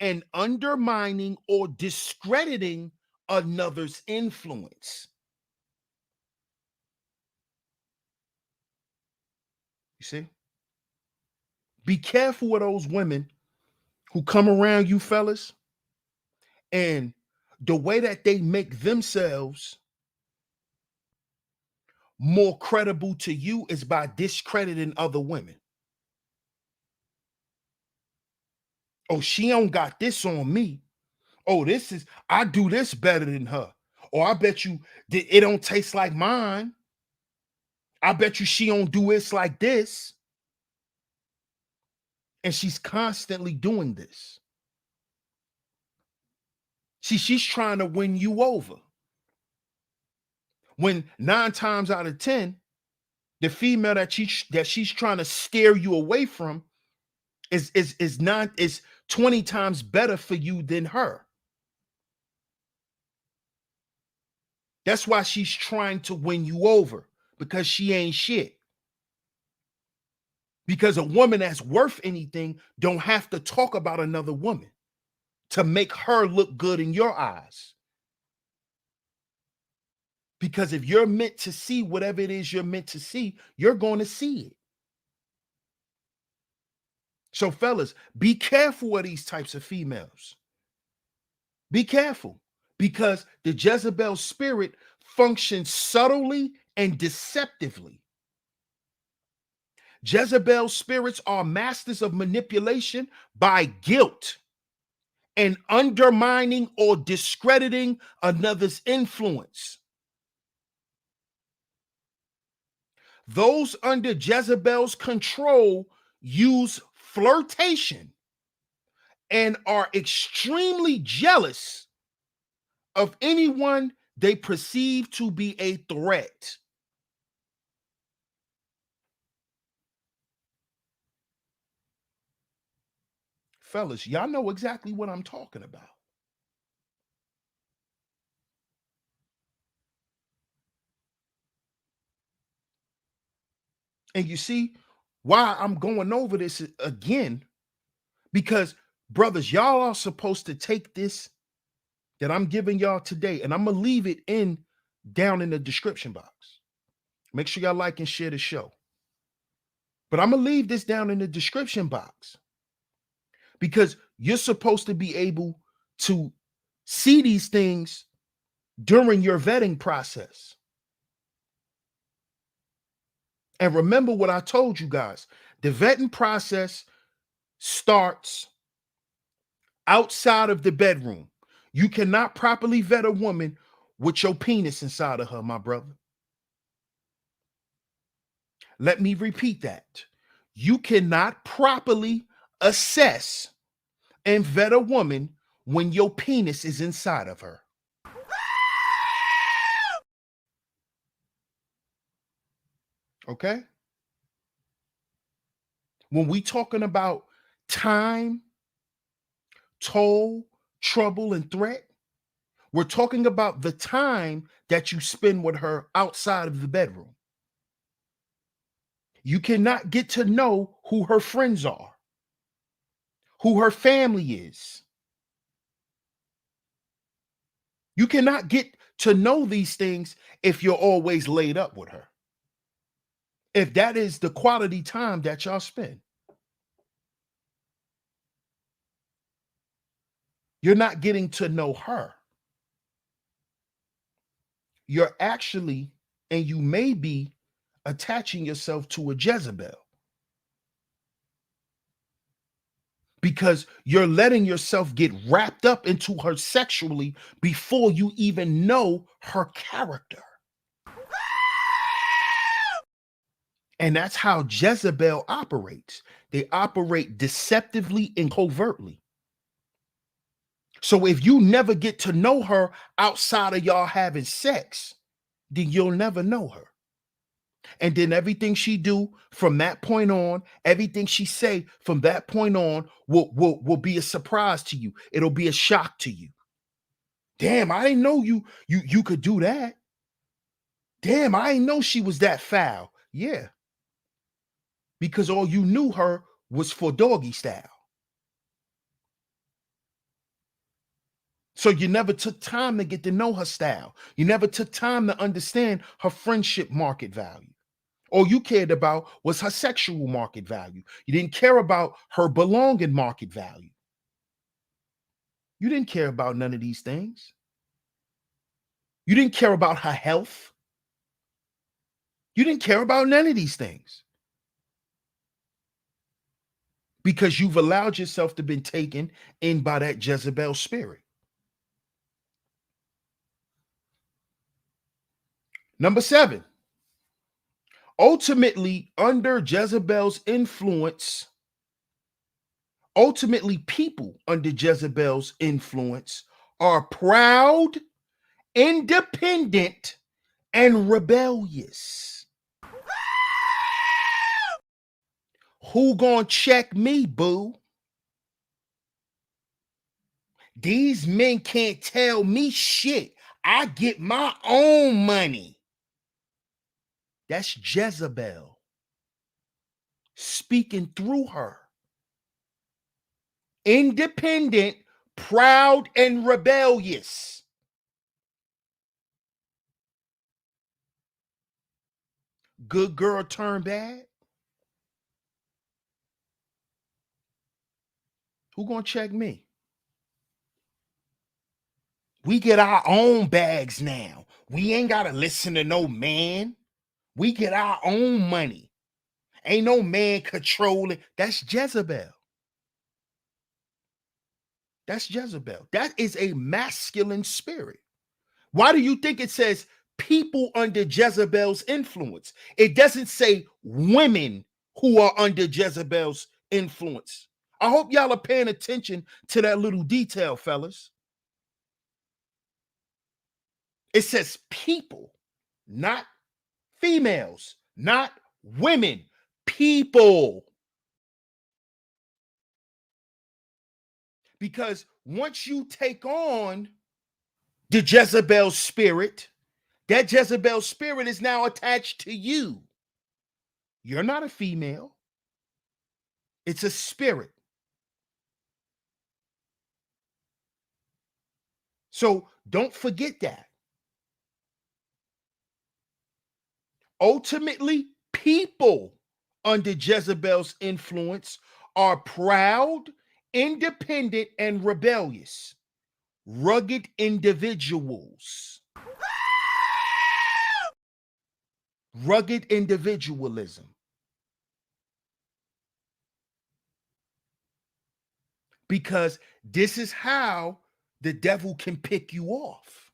and undermining or discrediting another's influence. You see? Be careful of those women who come around you, fellas, and the way that they make themselves more credible to you is by discrediting other women. Oh, she don't got this on me. Oh, I do this better than her. Or I bet you it don't taste like mine. I bet you she don't do it like this. And she's constantly doing this. She's trying to win you over. When 9 times out of 10, the female that she's trying to steer you away from is 20 times better for you than her. That's why she's trying to win you over, because she ain't shit. Because a woman that's worth anything don't have to talk about another woman to make her look good in your eyes. Because if you're meant to see whatever it is you're meant to see, you're going to see it. So fellas, be careful of these types of females. Be careful, because the Jezebel spirit functions subtly and deceptively. Jezebel spirits are masters of manipulation by guilt and undermining or discrediting another's influence. Those under Jezebel's control use flirtation and are extremely jealous of anyone they perceive to be a threat. Fellas, y'all know exactly what I'm talking about. And you see why I'm going over this again, because brothers, y'all are supposed to take this that I'm giving y'all today, and I'm gonna leave it down in the description box. Make sure y'all like and share the show. But I'm gonna leave this down in the description box, because you're supposed to be able to see these things during your vetting process. And remember what I told you guys, the vetting process starts outside of the bedroom. You cannot properly vet a woman with your penis inside of her, my brother. Let me repeat that. You cannot properly assess and vet a woman when your penis is inside of her. Okay? When we talking about time, toll, trouble, and threat, we're talking about the time that you spend with her outside of the bedroom. You cannot get to know who her friends are, who her family is. You cannot get to know these things if you're always laid up with her. If that is the quality time that y'all spend, you're not getting to know her. You're actually, and you may be, attaching yourself to a Jezebel, because you're letting yourself get wrapped up into her sexually before you even know her character. And that's how Jezebel operates. They operate deceptively and covertly. So if you never get to know her outside of y'all having sex, then you'll never know her. And then everything she do from that point on, everything she say from that point on will be a surprise to you. It'll be a shock to you. Damn, I didn't know you could do that. Damn, I didn't know she was that foul. Yeah. Because all you knew her was for doggy style. So you never took time to get to know her style. You never took time to understand her friendship market value. All you cared about was her sexual market value. You didn't care about her belonging market value. You didn't care about none of these things. You didn't care about her health. You didn't care about none of these things. because you've allowed yourself to be taken in by that Jezebel spirit. Number 7, ultimately, under Jezebel's influence, people under Jezebel's influence are proud, independent, and rebellious. Who gonna check me, boo? These men can't tell me shit. I get my own money. That's Jezebel speaking through her. Independent, proud, and rebellious. Good girl turn bad. Who gonna check me? We get our own bags now. We ain't gotta listen to no man. We get our own money. Ain't no man controlling. That's Jezebel. That's Jezebel. That is a masculine spirit. Why do you think it says people under Jezebel's influence? It doesn't say women who are under Jezebel's influence. I hope y'all are paying attention to that little detail, fellas. It says people, not females, not women, people. Because once you take on the Jezebel spirit, that Jezebel spirit is now attached to you. You're not a female. It's a spirit. So don't forget that. Ultimately, people under Jezebel's influence are proud, independent, and rebellious, rugged individuals. Rugged individualism. Because this is how the devil can pick you off.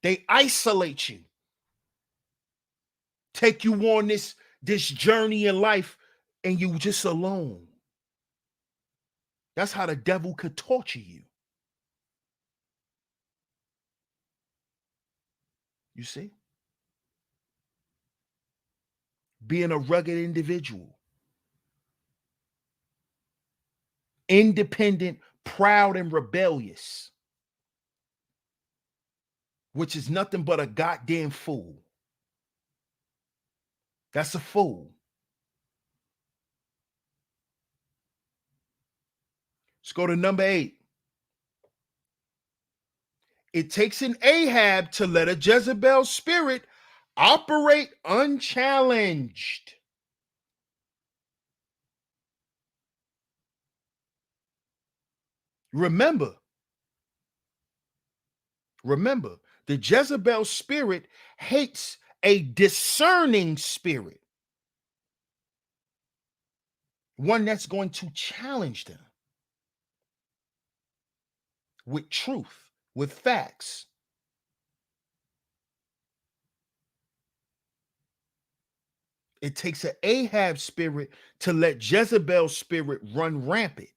They isolate you, take you on this journey in life, and you just alone. That's how the devil could torture you. You see? Being a rugged individual, independent, proud, and rebellious, which is nothing but a goddamn fool. That's a fool. Let's go to number 8. It takes an Ahab to let a Jezebel spirit operate unchallenged. Remember, the Jezebel spirit hates a discerning spirit, one that's going to challenge them with truth, with facts. It takes an Ahab spirit to let Jezebel's spirit run rampant.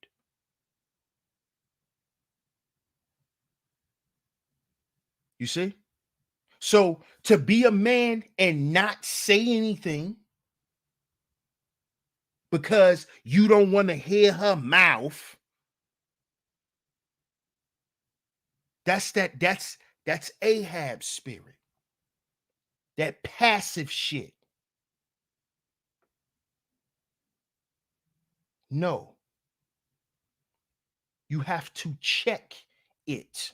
You see? So to be a man and not say anything because you don't want to hear her mouth, that's Ahab's spirit. That passive shit. No. You have to check it.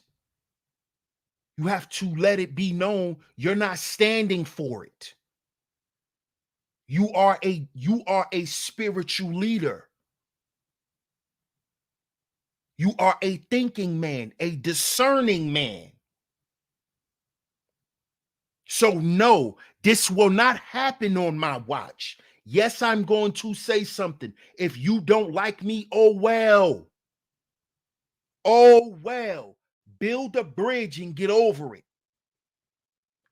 You have to let it be known you're not standing for it. You are a spiritual leader. You are a thinking man, a discerning man. So no, This will not happen on my watch. Yes, I'm going to say something. If you don't like me, oh well. Oh well. Build a bridge and get over it,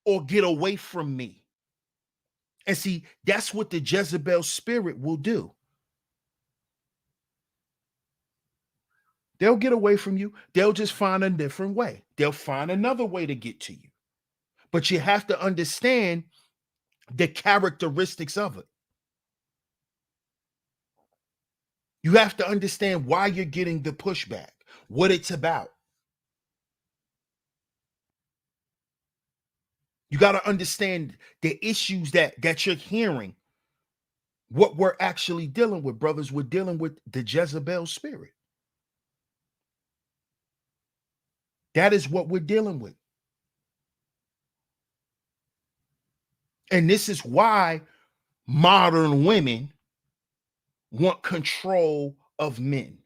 or get away from me. And see, that's what the Jezebel spirit will do. They'll get away from you. They'll just find a different way. They'll find another way to get to you. But you have to understand the characteristics of it. You have to understand why you're getting the pushback, what it's about. You got to understand the issues that you're hearing, what we're actually dealing with, brothers. We're dealing with the Jezebel spirit. That is what we're dealing with. And this is why modern women want control of men.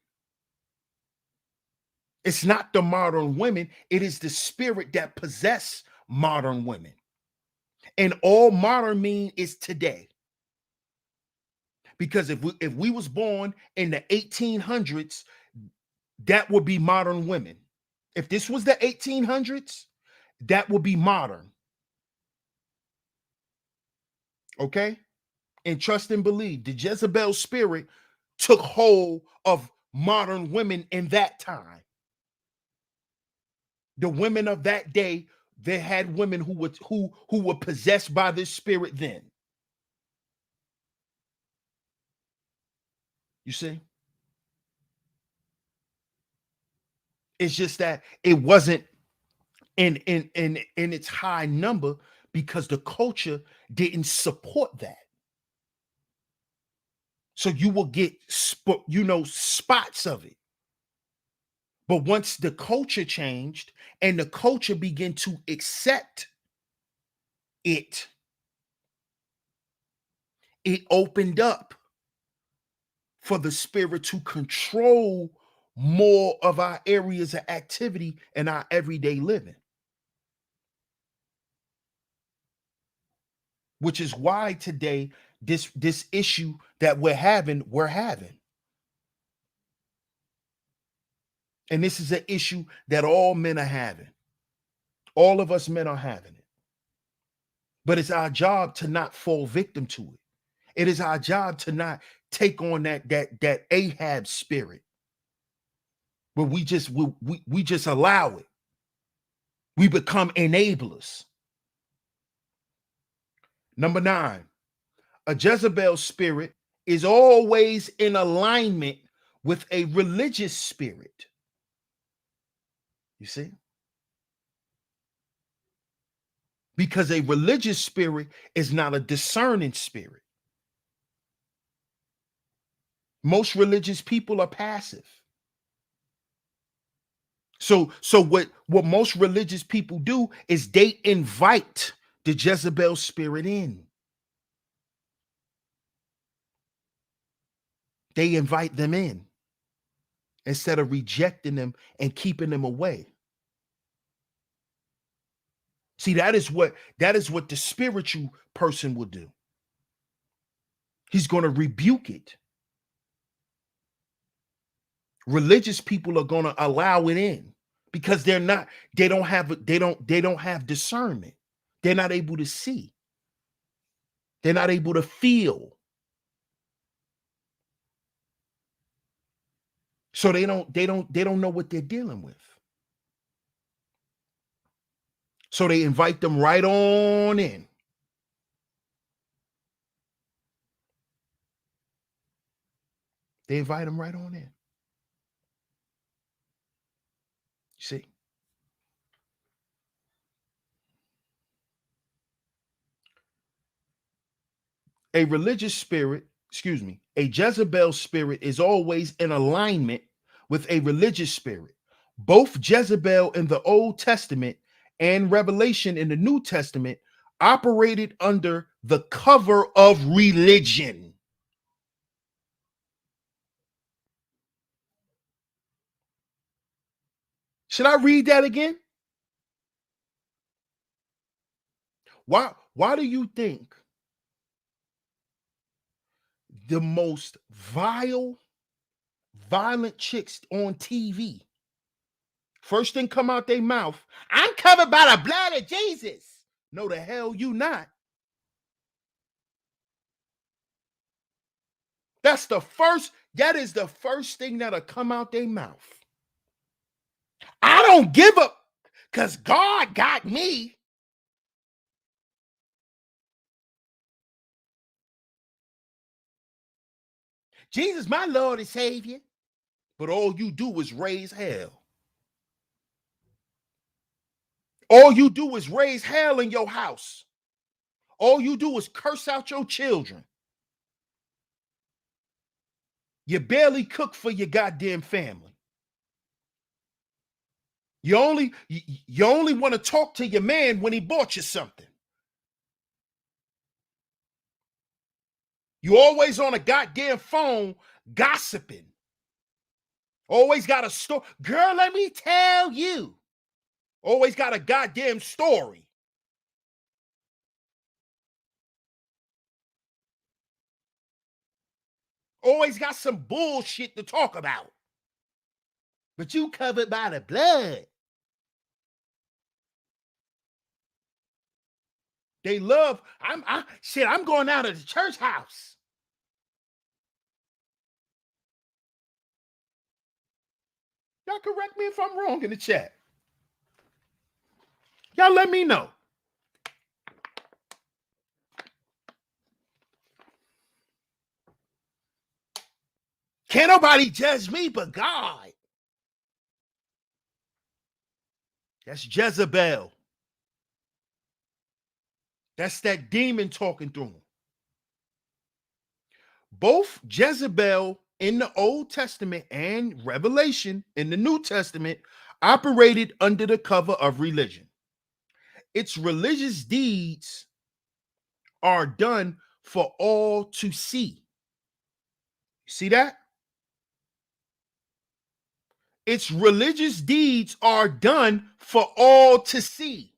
It's not the modern women, it is the spirit that possess modern women. And all modern mean is today. Because if we was born in the 1800s, that would be modern women. If this was the 1800s, that would be modern. Okay? And trust and believe, the Jezebel spirit took hold of modern women in that time. The women of that day, they had women who were possessed by this spirit then. You see? It's just that it wasn't in its high number because the culture didn't support that. So you will get spots of it. But once the culture changed and the culture began to accept it, it opened up for the spirit to control more of our areas of activity and our everyday living. Which is why today this issue that we're having. And this is an issue that all men are having. All of us men are having it. But it's our job to not fall victim to it. It is our job to not take on that Ahab spirit, where we just allow it. We become enablers. Number 9, a Jezebel spirit is always in alignment with a religious spirit. You see? Because a religious spirit is not a discerning spirit. Most religious people are passive. So what most religious people do is they invite the Jezebel spirit in. They invite them in instead of rejecting them and keeping them away. See, that is what the spiritual person will do. He's going to rebuke it. Religious people are going to allow it in because they don't have discernment. They're not able to see. They're not able to feel. So they don't know what they're dealing with. So they invite them right on in. They invite them right on in. See? A religious spirit, a Jezebel spirit is always in alignment with a religious spirit. Both Jezebel in the Old Testament and Revelation in the New Testament operated under the cover of religion. Should I read that again? Why do you think the most violent chicks on TV, first thing come out their mouth, I'm covered by the blood of Jesus? No, the hell you not. That is the first thing that'll come out their mouth. I don't give up because God got me. Jesus, my Lord and Savior. But all you do is raise hell. All you do is raise hell in your house. All you do is curse out your children. You barely cook for your goddamn family. You only want to talk to your man when he bought you something. You always on a goddamn phone gossiping. Always got a story. Girl, let me tell you. Always got a goddamn story. Always got some bullshit to talk about. But you covered by the blood. They love, I'm going out of the church house. Y'all correct me if I'm wrong in the chat. Y'all let me know. Can't nobody judge me but God. That's Jezebel. That's that demon talking through him. Both Jezebel in the Old Testament and Revelation in the New Testament operated under the cover of religion. Its religious deeds are done for all to see. See that? Its religious deeds are done for all to see.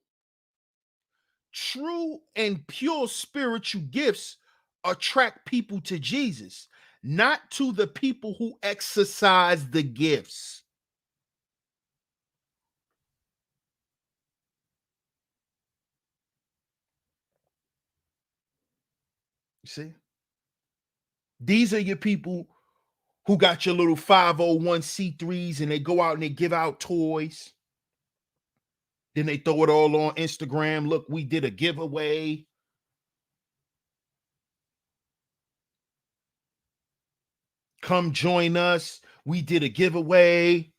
True and pure spiritual gifts attract people to Jesus, not to the people who exercise the gifts. You see? These are your people who got your little 501c3s and they go out and they give out toys. Then they throw it all on Instagram. Look, we did a giveaway. Come join us. We did a giveaway.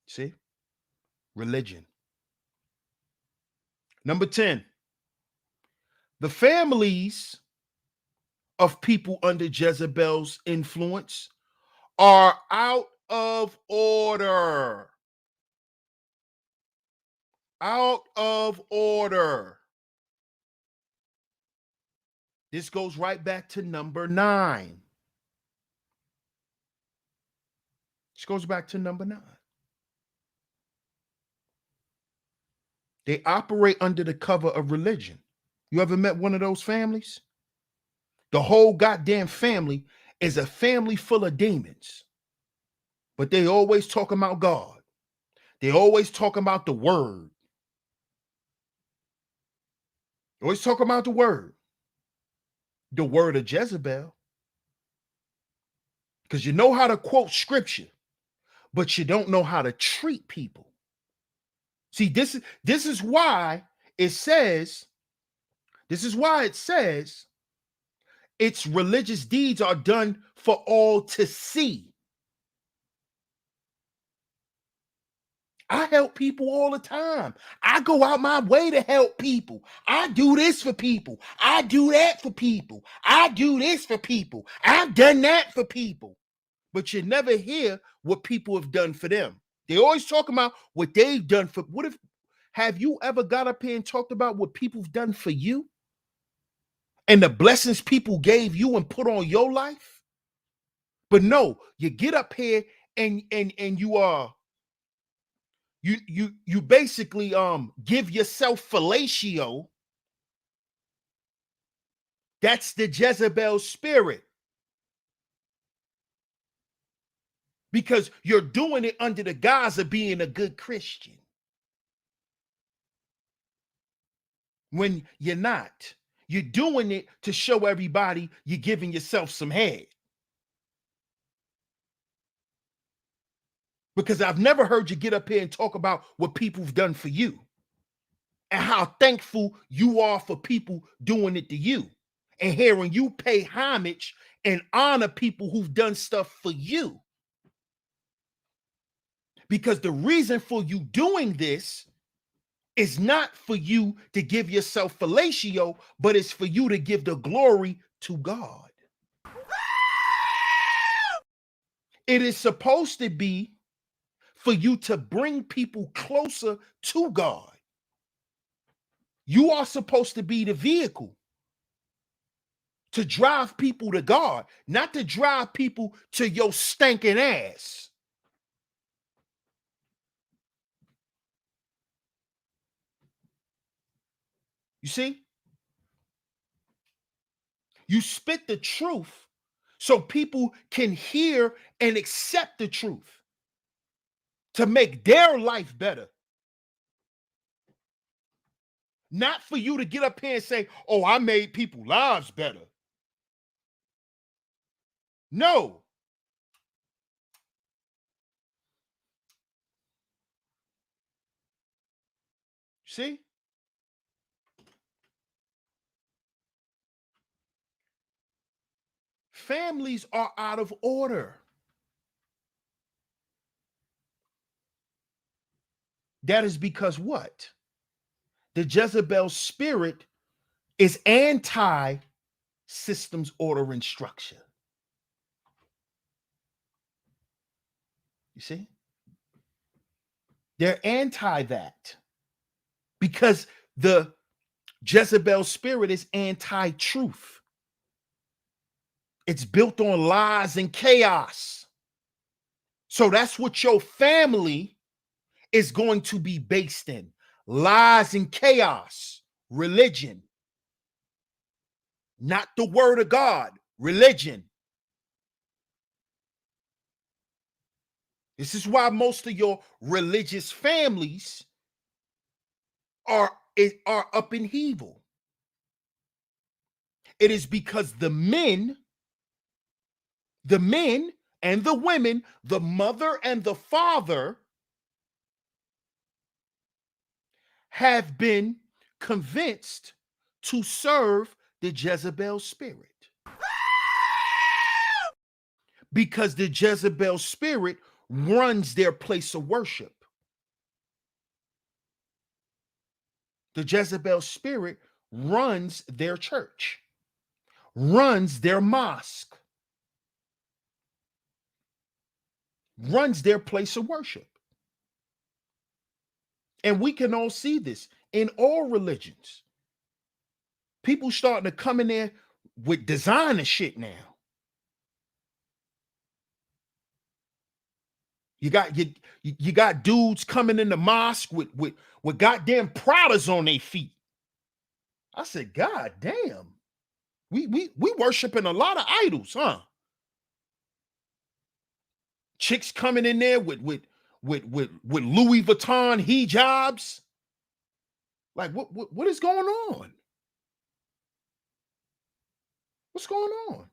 See? Religion. Number 10. The families of people under Jezebel's influence are out of order. Out of order. This goes right back to number 9. This goes back to number 9. They operate under the cover of religion. You ever met one of those families? The whole goddamn family is a family full of demons. But they always talk about God. They always talk about the word. Always talk about the word. The word of Jezebel. Because you know how to quote scripture, but you don't know how to treat people. See, this is why it says, its religious deeds are done for all to see. I help people all the time. I go out my way to help people. I do this for people. I do that for people. I do this for people. I've done that for people. But you never hear what people have done for them. They always talk about what they've done for. Have you ever got up here and talked about what people have done for you? And the blessings people gave you and put on your life? But no, you get up here and you basically give yourself fellatio. That's the Jezebel spirit. Because you're doing it under the guise of being a good Christian when you're not. You're doing it to show everybody you're giving yourself some head. Because I've never heard you get up here and talk about what people have done for you and how thankful you are for people doing it to you, and hearing you pay homage and honor people who've done stuff for you. Because the reason for you doing this is not for you to give yourself fellatio, but it's for you to give the glory to God. It is supposed to be for you to bring people closer to God. You are supposed to be the vehicle to drive people to God, not to drive people to your stinking ass. You see? You spit the truth so people can hear and accept the truth to make their life better. Not for you to get up here and say, oh, I made people's lives better. No. See? Families are out of order. That is because what? The Jezebel spirit is anti systems, order, and structure. You see? They're anti that because the Jezebel spirit is anti-truth. It's built on lies and chaos. So that's what your family is going to be based in: lies and chaos, religion, not the word of God, religion. This is why most of your religious families are up in evil. It is because the men and the women, the mother and the father, have been convinced to serve the Jezebel spirit. Because the Jezebel spirit runs their place of worship. The Jezebel spirit runs their church, runs their mosque, runs their place of worship. And we can all see this in all religions. People starting to come in there with designer shit now. You got dudes coming in the mosque with goddamn Pradas on their feet. I said, God damn, we worshiping a lot of idols, huh? Chicks coming in there with Louis Vuitton hijabs. Like what is going on? What's going on?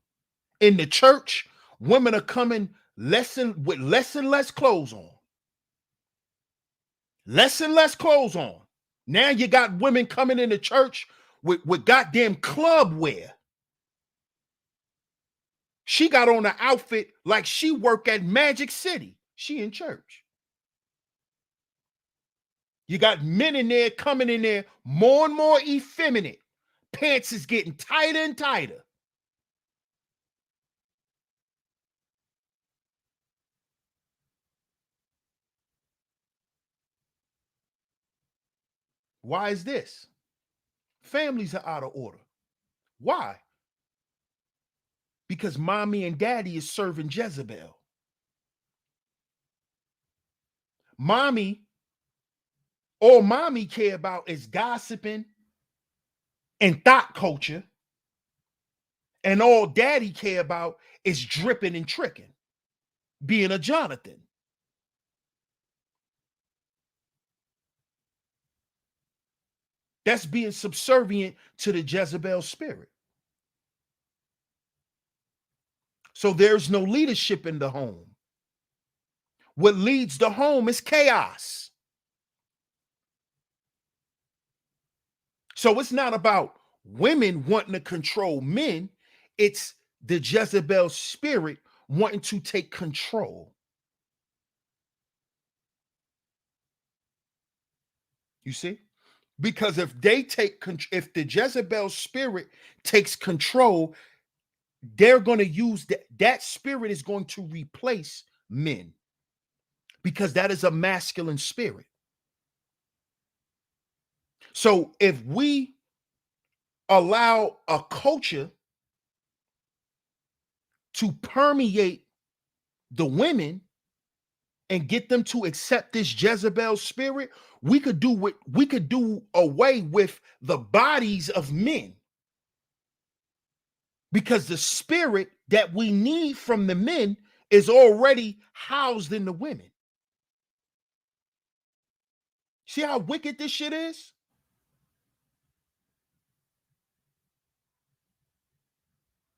In the church, women are coming with less and less clothes on. Less and less clothes on. Now you got women coming into church with goddamn club wear. She got on an outfit like she work at Magic City. She in church. You got men in there coming in there more and more effeminate. Pants is getting tighter and tighter. Why is this? Families are out of order. Why? because mommy and daddy is serving Jezebel. Mommy, all mommy care about is gossiping and thought culture, and all daddy care about is dripping and tricking, being a Jonathan. That's being subservient to the Jezebel spirit. So there's no leadership in the home. What leads the home is chaos. So it's not about women wanting to control men, it's the Jezebel spirit wanting to take control. You see? Because if if the Jezebel spirit takes control, they're going to use that spirit is going to replace men, because that is a masculine spirit. So if we allow a culture to permeate the women and get them to accept this Jezebel spirit, we could do away with the bodies of men, because the spirit that we need from the men is already housed in the women. See how wicked this shit is?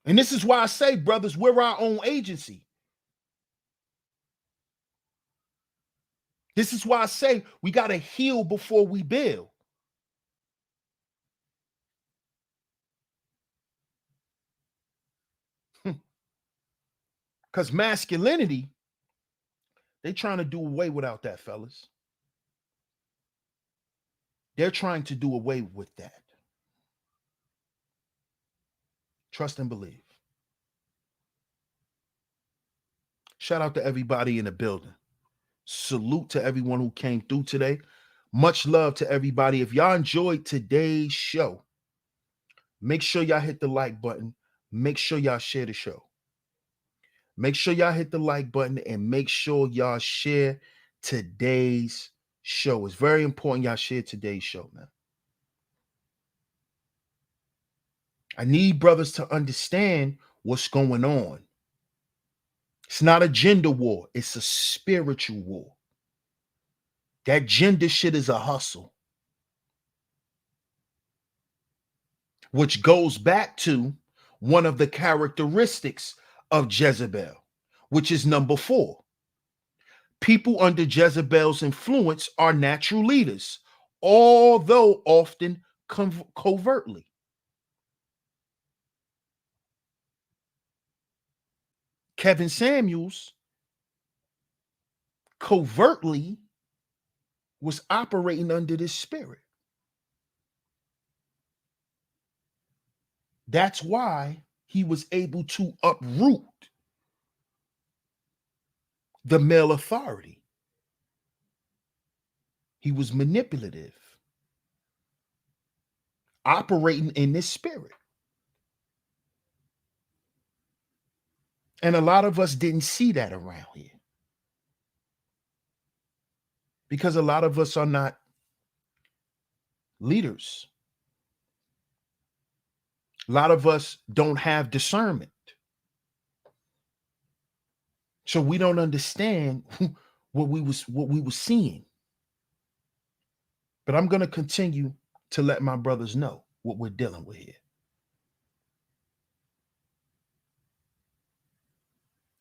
And this is why I say, brothers, we're our own agency. This is why I say we got to heal before we build. Because masculinity, they're trying to do away without that, fellas. They're trying to do away with that. Trust and believe. Shout out to everybody in the building. Salute to everyone who came through today. Much love to everybody. If y'all enjoyed today's show, make sure y'all hit the like button. Make sure y'all share the show. Make sure y'all hit the like button and make sure y'all share today's show. It's very important y'all share today's show, man. I need brothers to understand what's going on. It's not a gender war, it's a spiritual war. That gender shit is a hustle, which goes back to one of the characteristics of Jezebel, which is number 4. People under Jezebel's influence are natural leaders, although often covertly. Kevin Samuels covertly was operating under this spirit. That's why he was able to uproot the male authority. He was manipulative, operating in this spirit. And a lot of us didn't see that around here, because a lot of us are not leaders. A lot of us don't have discernment. So we don't understand what we were seeing. But I'm going to continue to let my brothers know what we're dealing with here.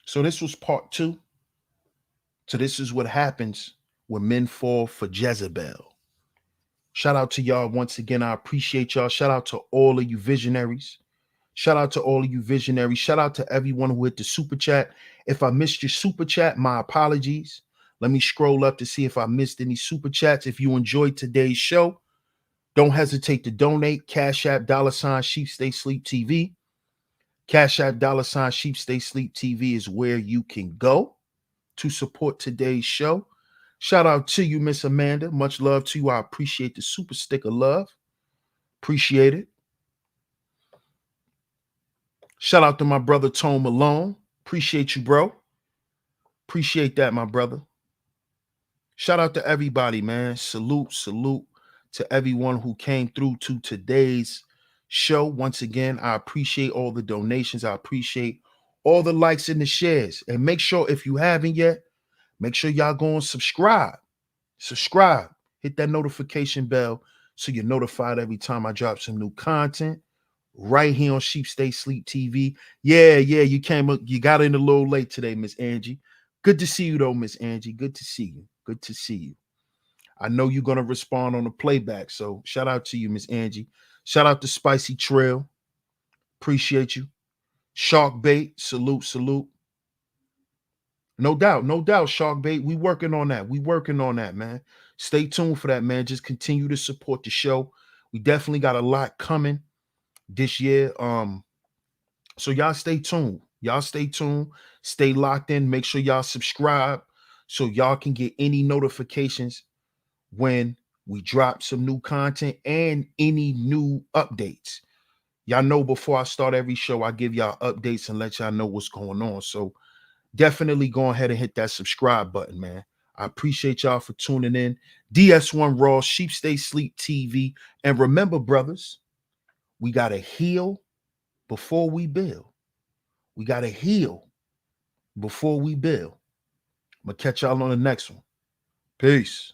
So this was part 2. So this is what happens when men fall for Jezebel. Shout out to y'all once again. I appreciate y'all. Shout out to all of you visionaries. Shout out to all of you visionaries. Shout out to everyone who hit the super chat. If I missed your super chat, my apologies. Let me scroll up to see if I missed any super chats. If you enjoyed today's show, don't hesitate to donate. Cash App $SheepStaySleepTV. Cash App $SheepStaySleepTV is where you can go to support today's show. Shout out to you, Miss Amanda. Much love to you. I appreciate the super stick of love. Appreciate it. Shout out to my brother Tone Malone. Appreciate you, bro. Appreciate that, my brother. Shout out to everybody, man. Salute to everyone who came through to today's show. Once again, I appreciate all the donations. I appreciate all the likes and the shares. And make sure, if you haven't yet, make sure y'all go and subscribe. Subscribe. Hit that notification bell so you're notified every time I drop some new content right here on Sheep Stay Sleep TV. Yeah, you came up, you got in a little late today, Miss Angie. Good to see you though, Miss Angie. Good to see you. Good to see you. I know you're gonna respond on the playback, so shout out to you, Miss Angie. Shout out to Spicy Trail. Appreciate you. Shark Bait, salute. No doubt, Shark Bait. We working on that. We working on that, man. Stay tuned for that, man. Just continue to support the show. We definitely got a lot coming this year. So y'all stay tuned. Y'all stay tuned. Stay locked in. Make sure y'all subscribe so y'all can get any notifications when we drop some new content and any new updates. Y'all know before I start every show, I give y'all updates and let y'all know what's going on. So definitely go ahead and hit that subscribe button, man. I appreciate y'all for tuning in. DS1 Raw, Sheep Stay Sleep TV. And remember, brothers, we got to heal before we build. We got to heal before we build. I'm going to catch y'all on the next one. Peace.